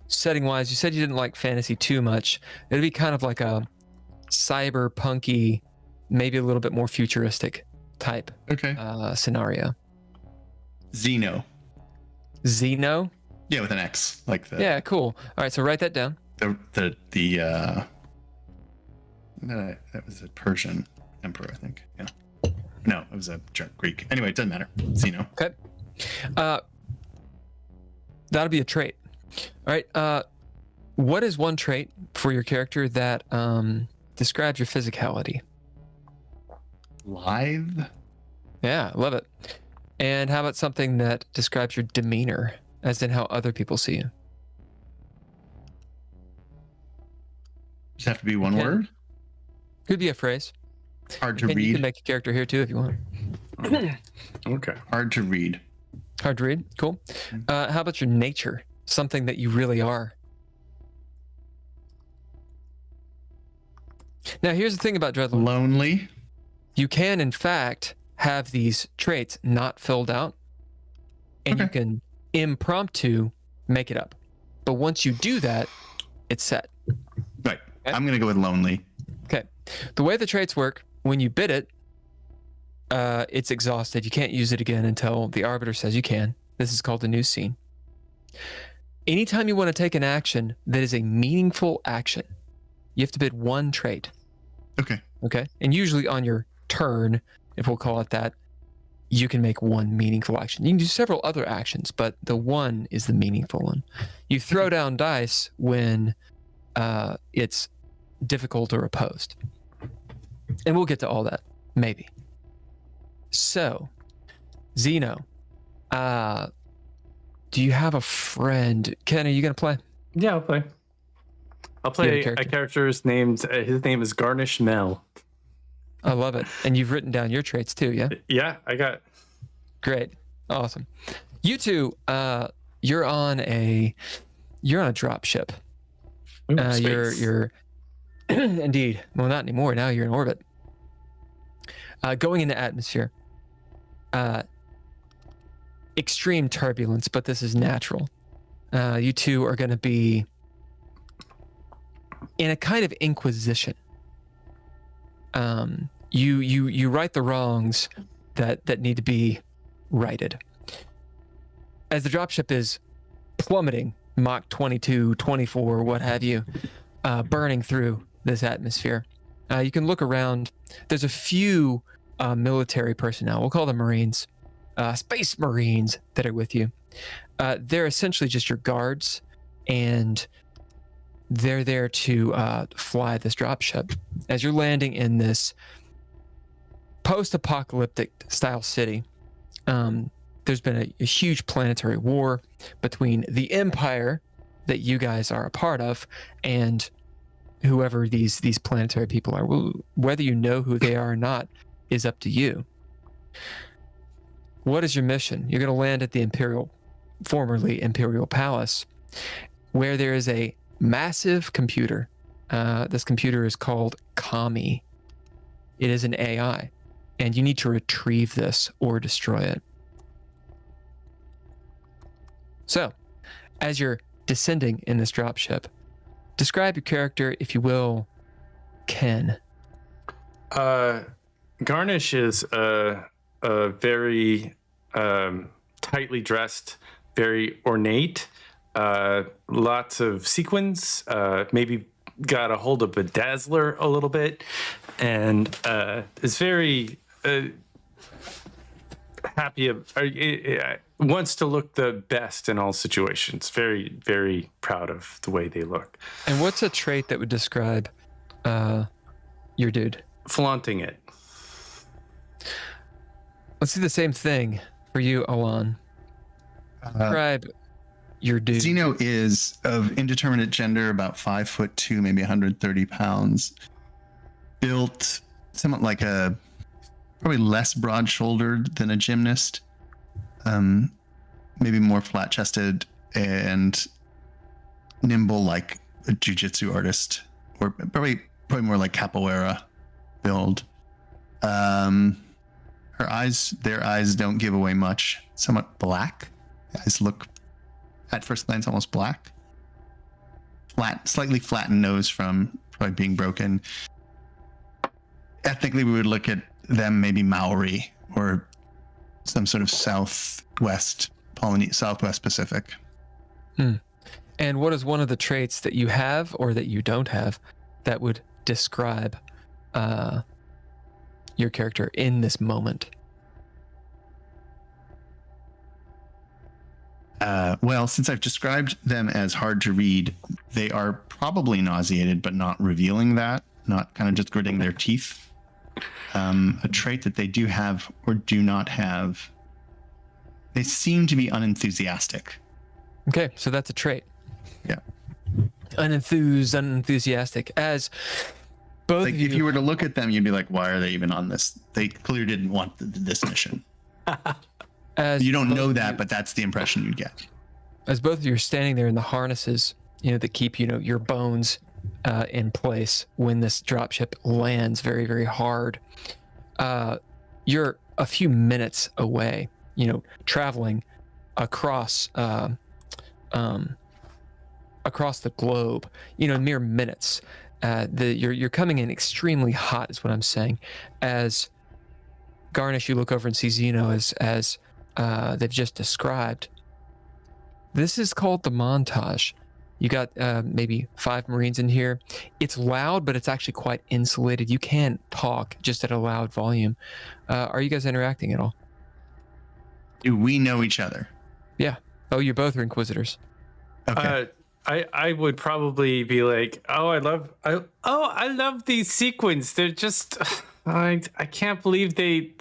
setting-wise. You said you didn't like fantasy too much. It'd be kind of like a cyberpunky, maybe a little bit more futuristic type scenario. Xeno. Xeno? Yeah, with an X, like the. Yeah, cool. All right, so write that down. That was a Persian emperor, I think. Yeah. No, it was a Greek. Anyway, it doesn't matter. Xeno. Okay. That'll be a trait. All right. What is one trait for your character that describes your physicality? Lithe. Yeah, love it. And how about something that describes your demeanor, as in how other people see you? Does it have to be one word? Could be a phrase. Hard to read. You can make a character here too if you want. Okay. Hard to read. Hard to read. Cool. How about your nature? Something that you really are. Now, here's the thing about Dreadlore. Lonely. You can, in fact, have these traits not filled out, and you can impromptu make it up. But once you do that, it's set. Right. Okay? I'm going to go with lonely. Okay. The way the traits work, when you bid it, it's exhausted. You can't use it again until the arbiter says you can. This is called a new scene. Anytime you want to take an action that is a meaningful action, you have to bid one trait. Okay. Okay. And usually on your turn, if we'll call it that, you can make one meaningful action. You can do several other actions, but the one is the meaningful one. You throw down dice when it's difficult or opposed. And we'll get to all that, maybe. So, Xeno, do you have a friend? Ken, are you going to play? Yeah, I'll play. I'll play a character's named, his name is Garnish Mel. I love it. And you've written down your traits too, yeah? Yeah, I got. Great. Awesome. You two, you're on a drop ship. Ooh, you're indeed. Well, not anymore. Now you're in orbit. Going into atmosphere. Extreme turbulence, but this is natural. You two are going to be in a kind of inquisition. You right the wrongs that need to be righted. As the dropship is plummeting, Mach 22, 24, what have you, burning through this atmosphere, you can look around. There's a few military personnel, we'll call them Marines, Space Marines that are with you. They're essentially just your guards, and they're there to fly this dropship. As you're landing in this post-apocalyptic style city, there's been a huge planetary war between the Empire that you guys are a part of and whoever these planetary people are. Whether you know who they are or not is up to you. What is your mission? You're going to land at the formerly Imperial Palace, where there is a massive computer. This computer is called Kami. It is an AI, and you need to retrieve this or destroy it. So, as you're descending in this dropship, describe your character, if you will, Ken. Garnish is a very tightly dressed, very ornate, lots of sequins, maybe got a hold of Bedazzler a little bit, and is very happy, wants to look the best in all situations. Very, very proud of the way they look. And what's a trait that would describe your dude? Flaunting it. Let's do the same thing for you, Alon. Describe your dude. Zeno is of indeterminate gender, about 5'2", maybe 130 pounds. Built somewhat like probably less broad-shouldered than a gymnast. Maybe more flat-chested and nimble like a jiu-jitsu artist, or probably more like capoeira build. Their eyes don't give away much. Somewhat black. Eyes look, at first glance, almost black. Slightly flattened nose from probably being broken. Ethnically, we would look at them maybe Maori or some sort of Southwest Pacific. And what is one of the traits that you have or that you don't have that would describe your character in this moment? Well, since I've described them as hard to read, they are probably nauseated, but not revealing that, not kind of just gritting their teeth. A trait that they do have or do not have, they seem to be unenthusiastic. Okay, so that's a trait. Yeah. Unenthusiastic. As both like, of you... if you were to look at them, you'd be like, why are they even on this? They clearly didn't want this mission. You don't know that, but that's the impression you'd get. As both of you are standing there in the harnesses, that keep, your bones in place when this dropship lands very, very hard. You're a few minutes away, traveling across the globe, mere minutes. You're coming in extremely hot is what I'm saying. As Garnish, you look over and see Zeno as they've just described. This is called the montage. You got maybe 5 Marines in here. It's loud, but it's actually quite insulated. You can talk just at a loud volume. Are you guys interacting at all? Do we know each other? Yeah. Oh, you both are Inquisitors. Okay. I would probably be like, I love these sequins. They're just, I can't believe they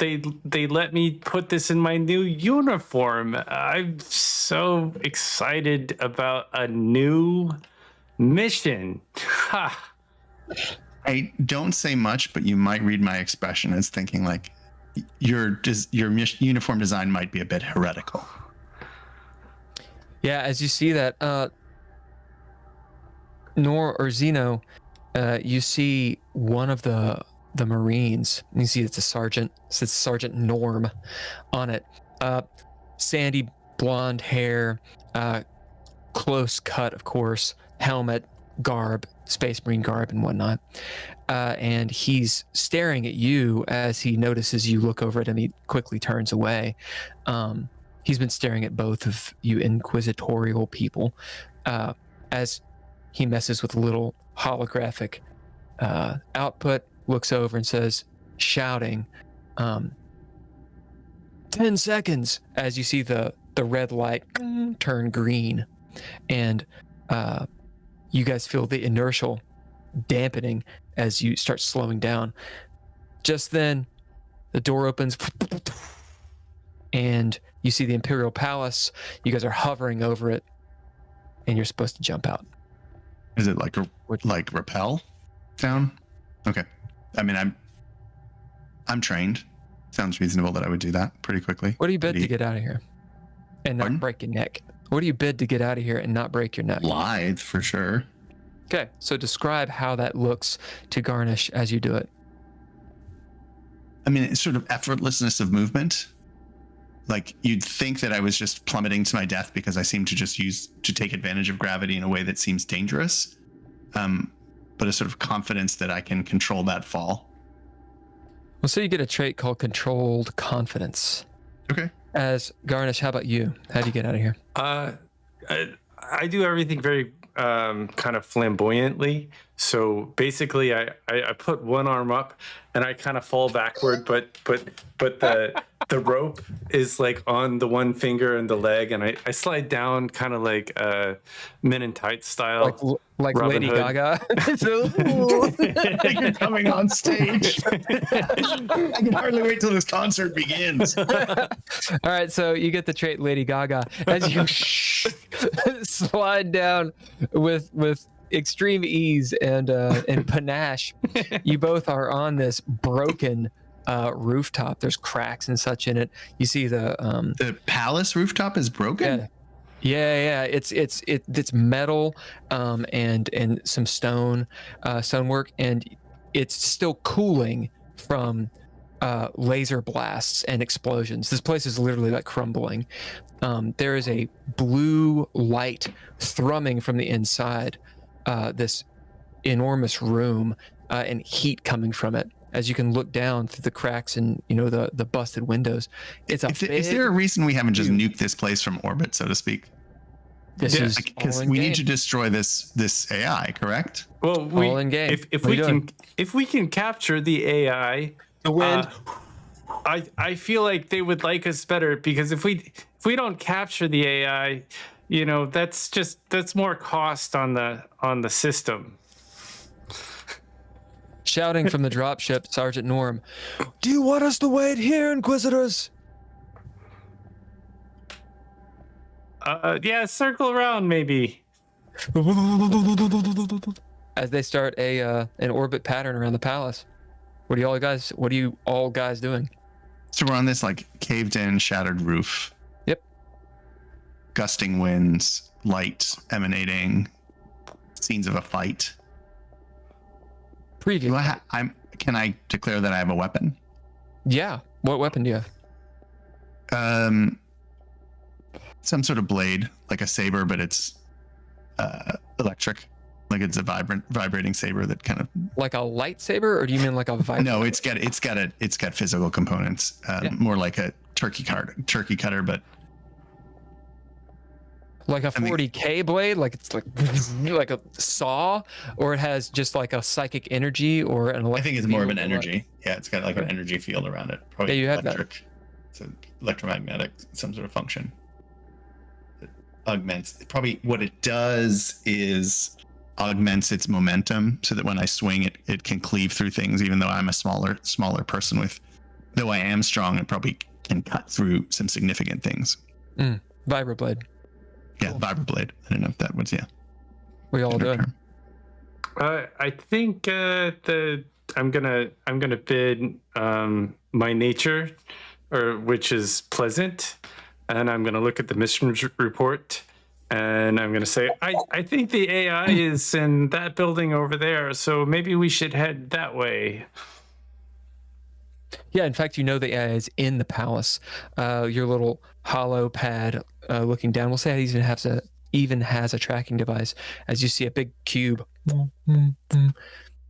let me put this in my new uniform. I'm so excited about a new mission. Ha. I don't say much, but you might read my expression as thinking like your uniform design might be a bit heretical. Yeah, as you see that, Zeno, you see one of the Marines. You see it's a sergeant. It says Sergeant Norm on it. Sandy blonde hair, close cut, of course, helmet, garb, Space Marine garb and whatnot. And he's staring at you as he notices you look over at him. He quickly turns away. He's been staring at both of you inquisitorial people as he messes with a little holographic output, looks over and says, shouting, 10 seconds, as you see the red light turn green. And you guys feel the inertial dampening as you start slowing down. Just then, the door opens, and you see the Imperial Palace. You guys are hovering over it, and you're supposed to jump out. Is it like rappel down? Okay. I mean, I'm trained. Sounds reasonable that I would do that pretty quickly. What do you bid to get out of here and not break your neck? What do you bid to get out of here and not break your neck? Lithe, for sure. Okay, so describe how that looks to Garnish as you do it. I mean, it's sort of effortlessness of movement. Like, you'd think that I was just plummeting to my death because I seem to just take advantage of gravity in a way that seems dangerous. But a sort of confidence that I can control that fall. Well, so you get a trait called Controlled Confidence. Okay. As Garnish, how about you? How do you get out of here? I do everything very kind of flamboyantly. So basically, I put one arm up and I kind of fall backward, but the rope is like on the one finger and the leg, and I slide down kind of like Men in Tights style, like Robin Lady Hood. Gaga. You're coming on stage. I can hardly wait till this concert begins. All right, so you get the trait Lady Gaga as you slide down with extreme ease and panache. You both are on this broken rooftop. There's cracks and such in it. You see the palace rooftop is broken. Yeah. It's metal and some stonework, and it's still cooling from laser blasts and explosions. This place is literally like crumbling. There is a blue light thrumming from the inside this enormous room, and heat coming from it as you can look down through the cracks and the busted windows. Is there a reason we haven't just nuked this place from orbit, so to speak? Because we need to destroy this AI, correct? Well, all in game. If we can capture the AI, the wind. I feel like they would like us better, because if we don't capture the AI, that's more cost on the system. Shouting from the dropship, Sergeant Norm, "Do you want us to wait here, Inquisitors?" Yeah, circle around maybe. As they start an orbit pattern around the palace. What are you all guys doing? So we're on this like caved in, shattered roof. Yep. Gusting winds, light emanating, scenes of a fight. Can I declare that I have a weapon? Yeah. What weapon do you have? Some sort of blade, like a saber, but it's electric. Like it's a vibrating saber that kind of like a lightsaber, or do you mean like a vibrating? No, it's got physical components. More like a turkey cutter, but like a 40K blade, like it's like a saw, or it has just like a psychic energy or an electric. I think it's more of an energy. Yeah, it's got like an energy field around it. Probably you have electric. That. It's an electromagnetic, some sort of function. It augments. Probably what it does is augments its momentum so that when I swing it can cleave through things, even though I'm a smaller person though I am strong, it probably can cut through some significant things. Vibroblade. Yeah, cool. Vibroblade. I don't know if that was We all do. I think I'm gonna bid my nature, which is pleasant, and I'm gonna look at the mission report. And I'm going to say, I think the AI is in that building over there, so maybe we should head that way. Yeah, in fact, the AI is in the palace. Your little hollow pad looking down, we'll say it even has a tracking device, as you see a big cube. And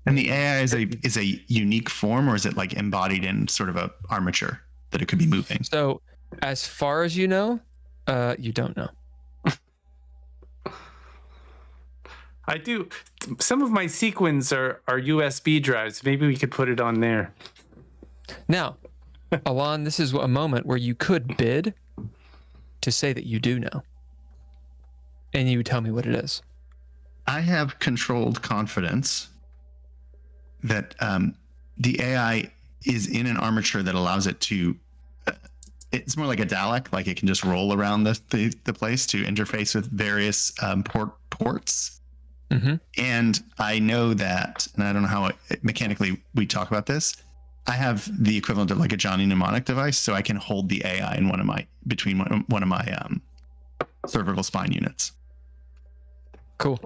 the AI is a unique form, or is it like embodied in sort of a armature that it could be moving? So as far as you know, you don't know. I do. Some of my sequins are USB drives. Maybe we could put it on there. Now, Alon, this is a moment where you could bid to say that you do know. And you would tell me what it is. I have controlled confidence that the AI is in an armature that allows it to. It's more like a Dalek, like it can just roll around the place to interface with various ports. Mm-hmm. And I know that, and I don't know how mechanically we talk about this. I have the equivalent of like a Johnny mnemonic device, so I can hold the AI in between one of my cervical spine units. Cool.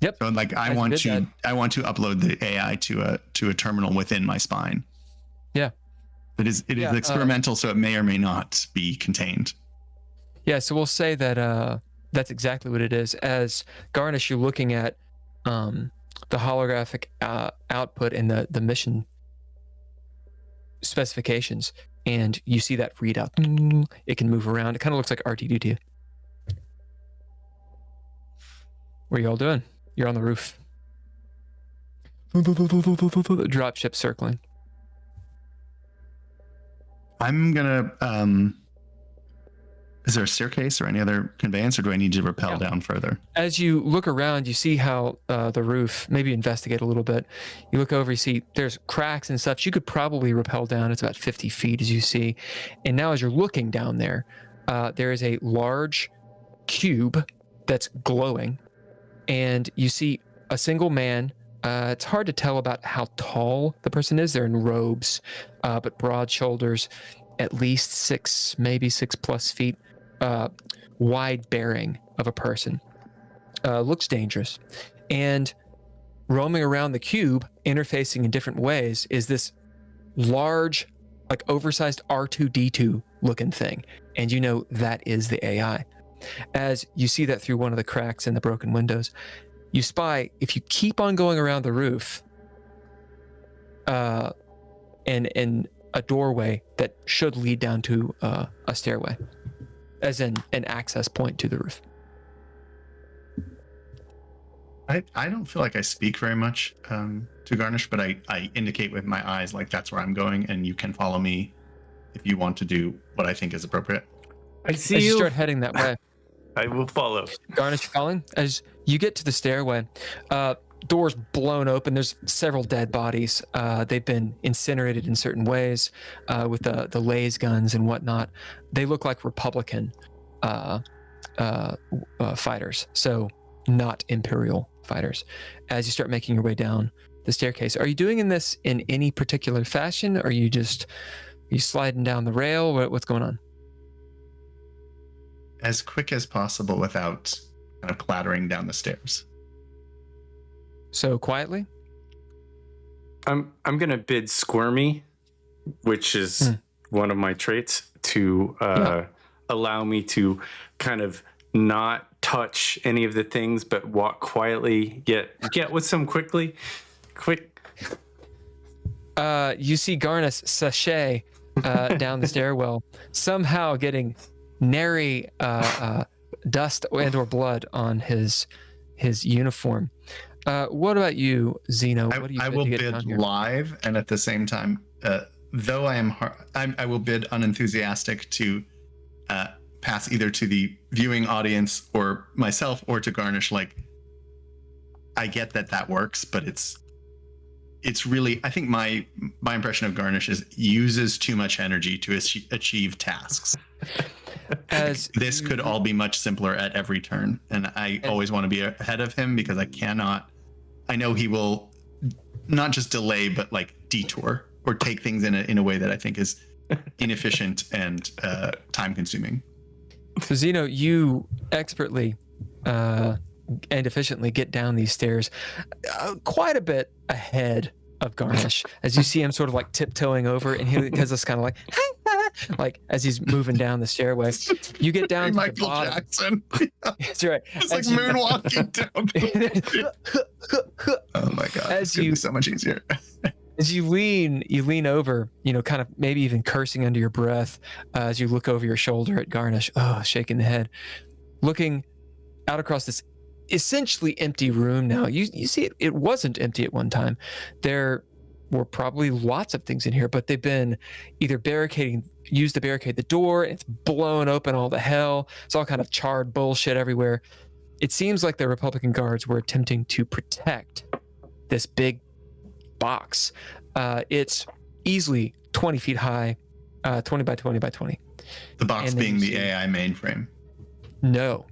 Yep. So like I want to upload the AI to a terminal within my spine. Yeah. It is experimental, so it may or may not be contained. Yeah, so we'll say that that's exactly what it is. As Garnish, you're looking at the holographic output and the mission specifications, and you see that readout. It can move around. It kind of looks like R2D2 to you. What are you all doing? You're on the roof. Dropship circling. I'm gonna. Is there a staircase or any other conveyance, or do I need to rappel down further? As you look around, you see how the roof. Maybe investigate a little bit. You look over, you see there's cracks and stuff. You could probably rappel down. It's about 50 feet, as you see. And now, as you're looking down there, there is a large cube that's glowing, and you see a single man. It's hard to tell about how tall the person is. They're in robes, but broad shoulders, at least 6, maybe 6+ feet, wide bearing of a person. Looks dangerous. And roaming around the cube, interfacing in different ways, is this large, like oversized R2D2 looking thing. And you know that is the AI. As you see that through one of the cracks in the broken windows, you spy, if you keep on going around the roof, and a doorway that should lead down to a stairway, as in an access point to the roof. I don't feel like I speak very much to Garnish, but I indicate with my eyes like that's where I'm going, and you can follow me if you want to do what I think is appropriate. I see as you you. start heading that way. I will follow. Garnish following. As you get to the stairway, doors blown open. There's several dead bodies. They've been incinerated in certain ways with the laser guns and whatnot. They look like Republican fighters, so not Imperial fighters. As you start making your way down the staircase, are you doing this in any particular fashion? Or are you sliding down the rail? What's going on? As quick as possible without kind of clattering down the stairs. So quietly? I'm gonna bid squirmy, which is one of my traits, to allow me to kind of not touch any of the things, but walk quietly, get with some quick. You see Garnish sashay down the stairwell, somehow getting nary dust and or blood on his uniform. What about you, Zeno? What do you I will bid live, and at the same time, though I will bid unenthusiastic to pass either to the viewing audience or myself or to Garnish. Like, I get that works, but it's really, I think my impression of Garnish is uses too much energy to achieve tasks. As this could all be much simpler at every turn, and I always want to be ahead of him because I know he will not just delay but like detour or take things in a way that I think is inefficient and time consuming. So Zeno, you expertly and efficiently get down these stairs quite a bit ahead of Garnish, as you see him sort of like tiptoeing over, and he does this kind of like as he's moving down the stairway. You get down to Michael the bottom. Jackson. That's right. It's like moonwalking down. Oh my god! It's gonna be so much easier. As you lean over, kind of maybe even cursing under your breath as you look over your shoulder at Garnish, shaking the head, looking out across this essentially empty room now. You see it wasn't empty at one time. There were probably lots of things in here, but they've been either used to barricade the door, and it's blown open all the hell. It's all kind of charred bullshit everywhere. it seems like the Republican guards were attempting to protect this big box. It's easily 20 feet high, 20 by 20 by 20. The box being the AI mainframe. No.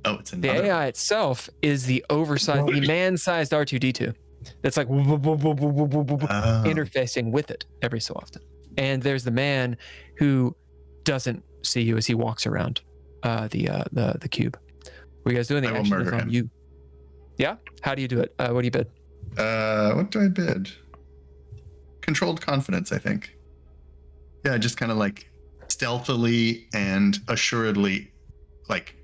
Oh, it's another. The AI itself is the oversized, the man-sized R2-D2 that's like interfacing with it every so often. And there's the man who doesn't see you as he walks around the cube. What are you guys doing? The action is on you. Yeah? How do you do it? What do you bid? What do I bid? Controlled confidence, I think. Yeah, just kind of like stealthily and assuredly, like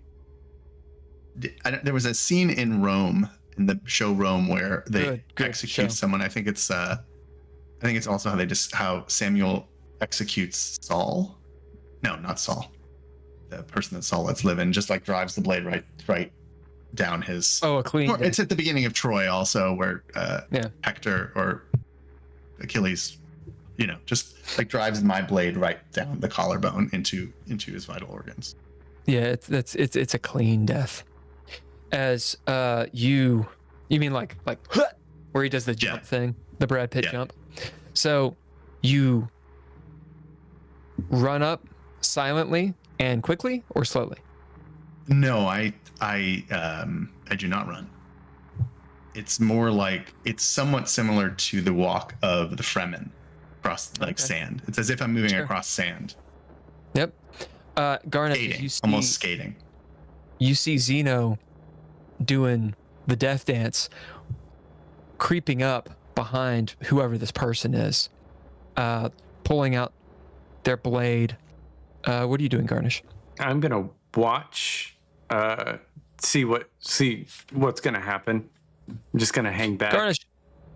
there was a scene in Rome, in the show Rome, where they execute someone. I think it's also how Samuel executes Saul. No, not Saul. The person that Saul lets live in, just like drives the blade right down his. Oh, a clean. It's at the beginning of Troy also, where Hector or Achilles, just like drives my blade right down the collarbone into his vital organs. Yeah, it's a clean death. As you mean like where he does the jump thing, the Brad Pitt jump. So you run up silently and quickly or slowly? No, I do not run. It's more like, it's somewhat similar to the walk of the Fremen across sand. It's as if I'm moving across sand. Yep. Garnet, skating, almost skating. You see Zeno doing the death dance, creeping up behind whoever this person is, pulling out their blade. What are you doing, Garnish? I'm gonna watch, see what's gonna happen. I'm just gonna hang back. Garnish,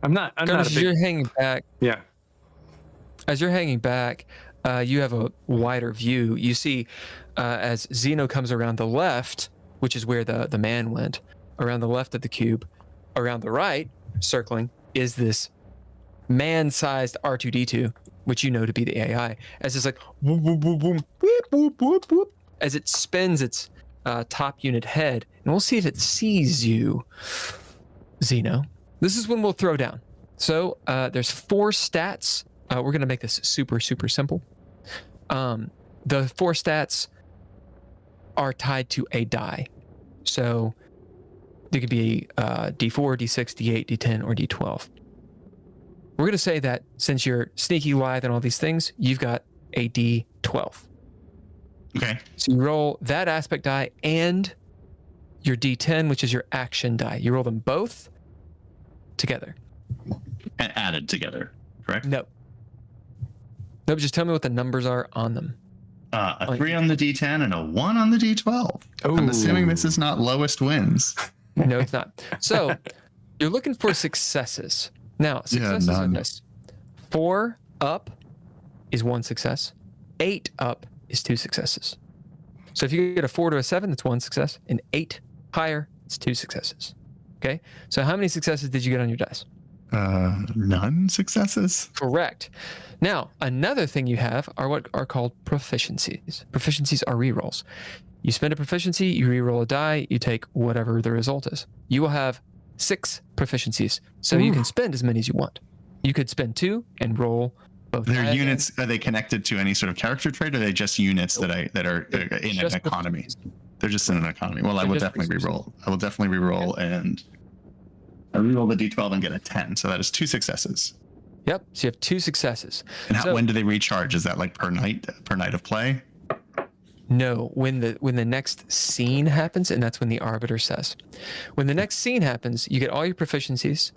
I'm not a big... you're hanging back. Yeah. As you're hanging back, you have a wider view. You see, as Zeno comes around the left, which is where the man went, around the left of the cube, around the right, circling, is this man-sized R2-D2, which you know to be the AI, as it's like, whoop, whoop, whoop, whoop, whoop, whoop, whoop, whoop, as it spins its top unit head, and we'll see if it sees you, Zeno. This is when we'll throw down. So there's 4 stats. We're going to make this super, super simple. The 4 stats are tied to a die. So they could be D4, D6, D8, D10, or D12. We're going to say that since you're sneaky, lithe, and all these things, you've got a D12. Okay. So you roll that aspect die and your D10, which is your action die. You roll them both together. And added together, correct? No. Nope, just tell me what the numbers are on them. A 3 on the D10 and a 1 on the D12. Ooh. I'm assuming this is not lowest wins. No, it's not. So you're looking for successes. Now, successes are this. 4 up is 1 success. 8 up is 2 successes. So if you get a 4 to a 7, that's 1 success. And 8 higher, it's 2 successes. Okay? So how many successes did you get on your dice? None successes. Correct. Now, another thing you have are what are called proficiencies. Proficiencies are rerolls. You spend a proficiency, you reroll a die, you take whatever the result is. You will have 6 proficiencies, so you can spend as many as you want. You could spend 2 and roll both. Their units, are they connected to any sort of character trait, or are they just units that are in an economy? They're just in an economy. Well, I will definitely reroll. And I reroll the D12 and get a 10, so that is 2 successes. Yep. So you have 2 successes. And when do they recharge? Is that like per night of play? No, when the next scene happens, and that's when the arbiter says. When the next scene happens, you get all your proficiencies,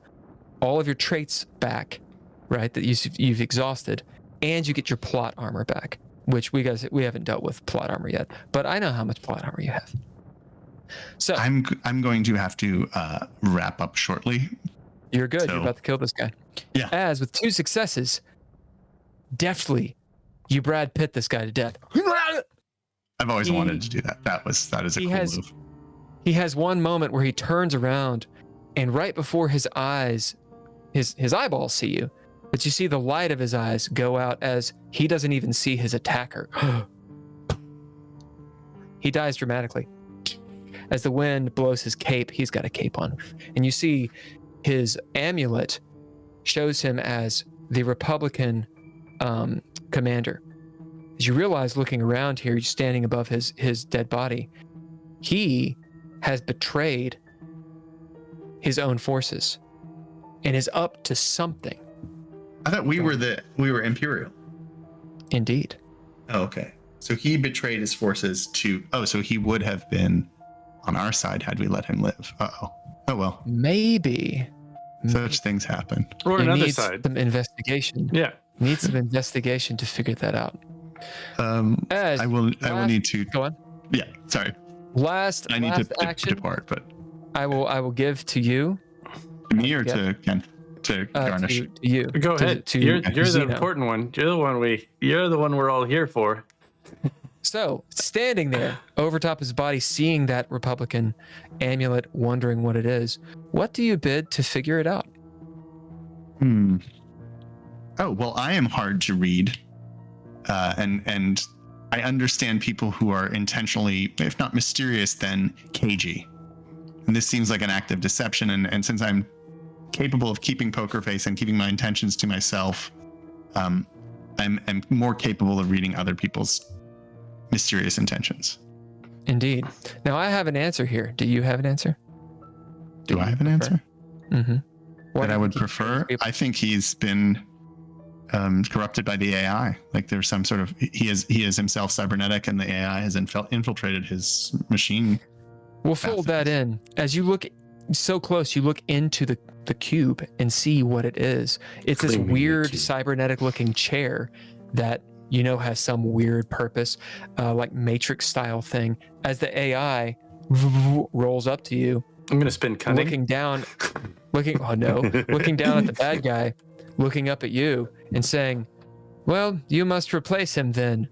all of your traits back, right? That you've exhausted, and you get your plot armor back, which we haven't dealt with plot armor yet, but I know how much plot armor you have. So I'm going to have to wrap up shortly. You're good. You're about to kill this guy. Yeah. As with 2 successes, deftly, you Brad Pitt this guy to death. I've always wanted to do that. That is a cool move. He has one moment where he turns around, and right before his eyes, his eyeballs see you, but you see the light of his eyes go out as he doesn't even see his attacker. He dies dramatically. as the wind blows his cape. He's got a cape on, and you see his amulet shows him as the Republican commander. As you realize, looking around here, you're standing above his dead body. He has betrayed his own forces and is up to something. I thought we were Imperial. Indeed. Oh, okay. So he betrayed his forces so he would have been on our side had we let him live. Uh-oh. Oh, well. Maybe. Such things happen. Or It another needs side. some investigation. Yeah. Needs some investigation to figure that out. I will need to Go on. Yeah, sorry. I need to depart, but I will give to you. to me or to Ken? To Garnish. To you. Go ahead. You're the Zeno. important one. You're the one we're all here for. So, standing there over top his body, seeing that Republican amulet, wondering what it is, what do you bid to figure it out? Oh, well, I am hard to read. And I understand people who are intentionally, if not mysterious, then cagey. And this seems like an act of deception. And since I'm capable of keeping poker face and keeping my intentions to myself, I'm more capable of reading other people's mysterious intentions. Indeed. Now, I have an answer here. Do you have an answer? Do I have an answer? Mm-hmm. That I would prefer? I think he's been corrupted by the AI. Like there's some sort of, he is himself cybernetic and the AI has infiltrated his machine. We'll fold that in. As you look so close, you look into the cube and see what it is. It's this weird cybernetic looking chair that has some weird purpose, like Matrix style thing. As the AI rolls up to you, I'm gonna spin cunning. looking down at the bad guy, looking up at you and saying, well, you must replace him then.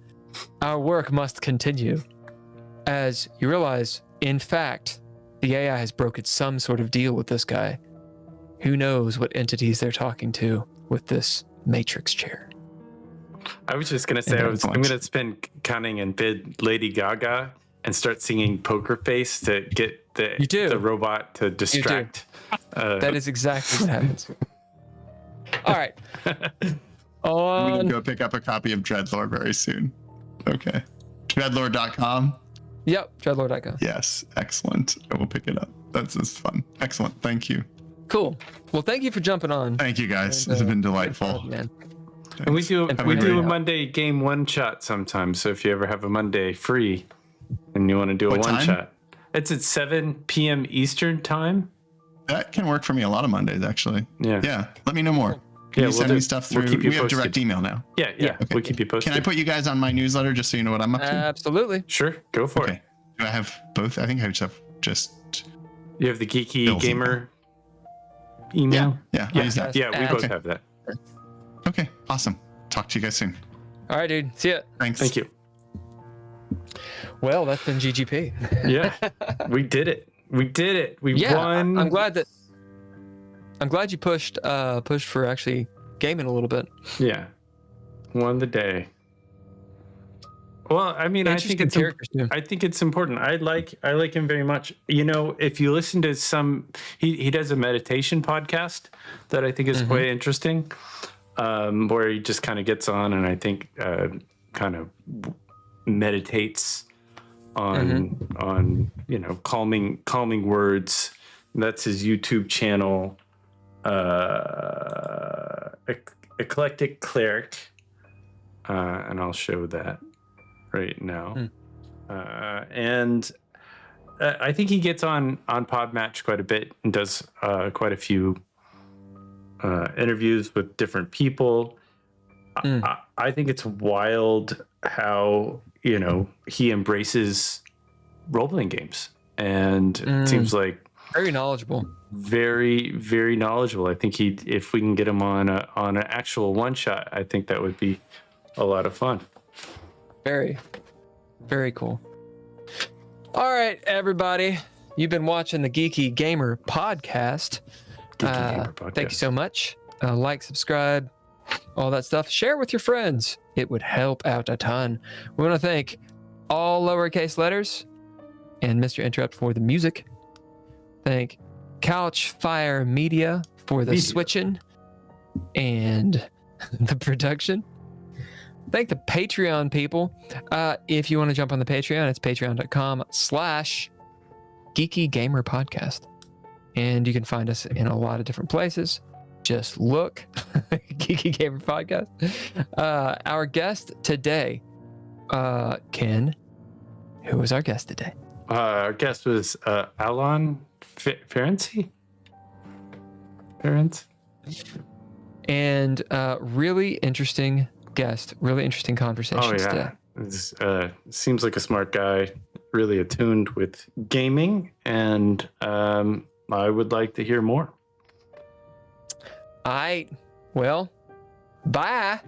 Our work must continue. As you realize, in fact, the AI has brokered some sort of deal with this guy. Who knows what entities they're talking to with this Matrix chair. I was just gonna say I'm gonna spin cunning and bid Lady Gaga and start singing Poker Face to get the robot to distract. That is exactly what happens. All right. I'm going to go pick up a copy of Dreadlord very soon. Okay. Dreadlord.com? Yep, dreadlord.com. Yes, excellent. I will pick it up. That's just fun. Excellent. Thank you. Cool. Well, thank you for jumping on. Thank you, guys. This has been delightful. Man. And we do a Monday game one shot sometimes. So if you ever have a Monday free and you want to do a one shot, it's at 7 p.m. Eastern time. That can work for me a lot of Mondays, actually. Yeah. Let me know more. Can you send me stuff through? We have direct email now. Yeah. Okay. We'll keep you posted. Can I put you guys on my newsletter just so you know what I'm up to? Absolutely. Sure. Go for it. Do I have both? I think I just You have the Geeky Gamer email? Yeah. We both have that. Okay. Awesome. Talk to you guys soon. All right, dude. See ya. Thanks. Thank you. Well, that's been GGP. Yeah. We did it. We won. I'm glad you pushed for actually gaming a little bit. Yeah. Won the day. Well, I mean, I think it's important. I like him very much. If you listen to he does a meditation podcast that I think is quite interesting, where he just kind of gets on and I think kind of meditates on calming words. That's his YouTube channel, Eclectic Cleric, and I'll show that right now. And I think he gets on Podmatch quite a bit and does quite a few interviews with different people. I think it's wild how he embraces role-playing games, and it seems like very knowledgeable. Very, very knowledgeable. I think if we can get him on an actual one shot, I think that would be a lot of fun. Very, very cool. All right, everybody. You've been watching the Geeky Gamer Podcast. Thank you so much. Like, subscribe, all that stuff. Share with your friends. It would help out a ton. We want to thank all lowercase letters and Mr. Interrupt for the music. Thank Couchfire Media for the switching and the production. Thank the Patreon people. If you want to jump on the Patreon, it's patreon.com/Geeky Gamer Podcast. And you can find us in a lot of different places. Just look, Geeky Gamer Podcast. Our guest today, Ken. Who was our guest today? Our guest was Alon Ferency. And really interesting guest, really interesting conversations today. This, seems like a smart guy, really attuned with gaming, and I would like to hear more. Well, bye.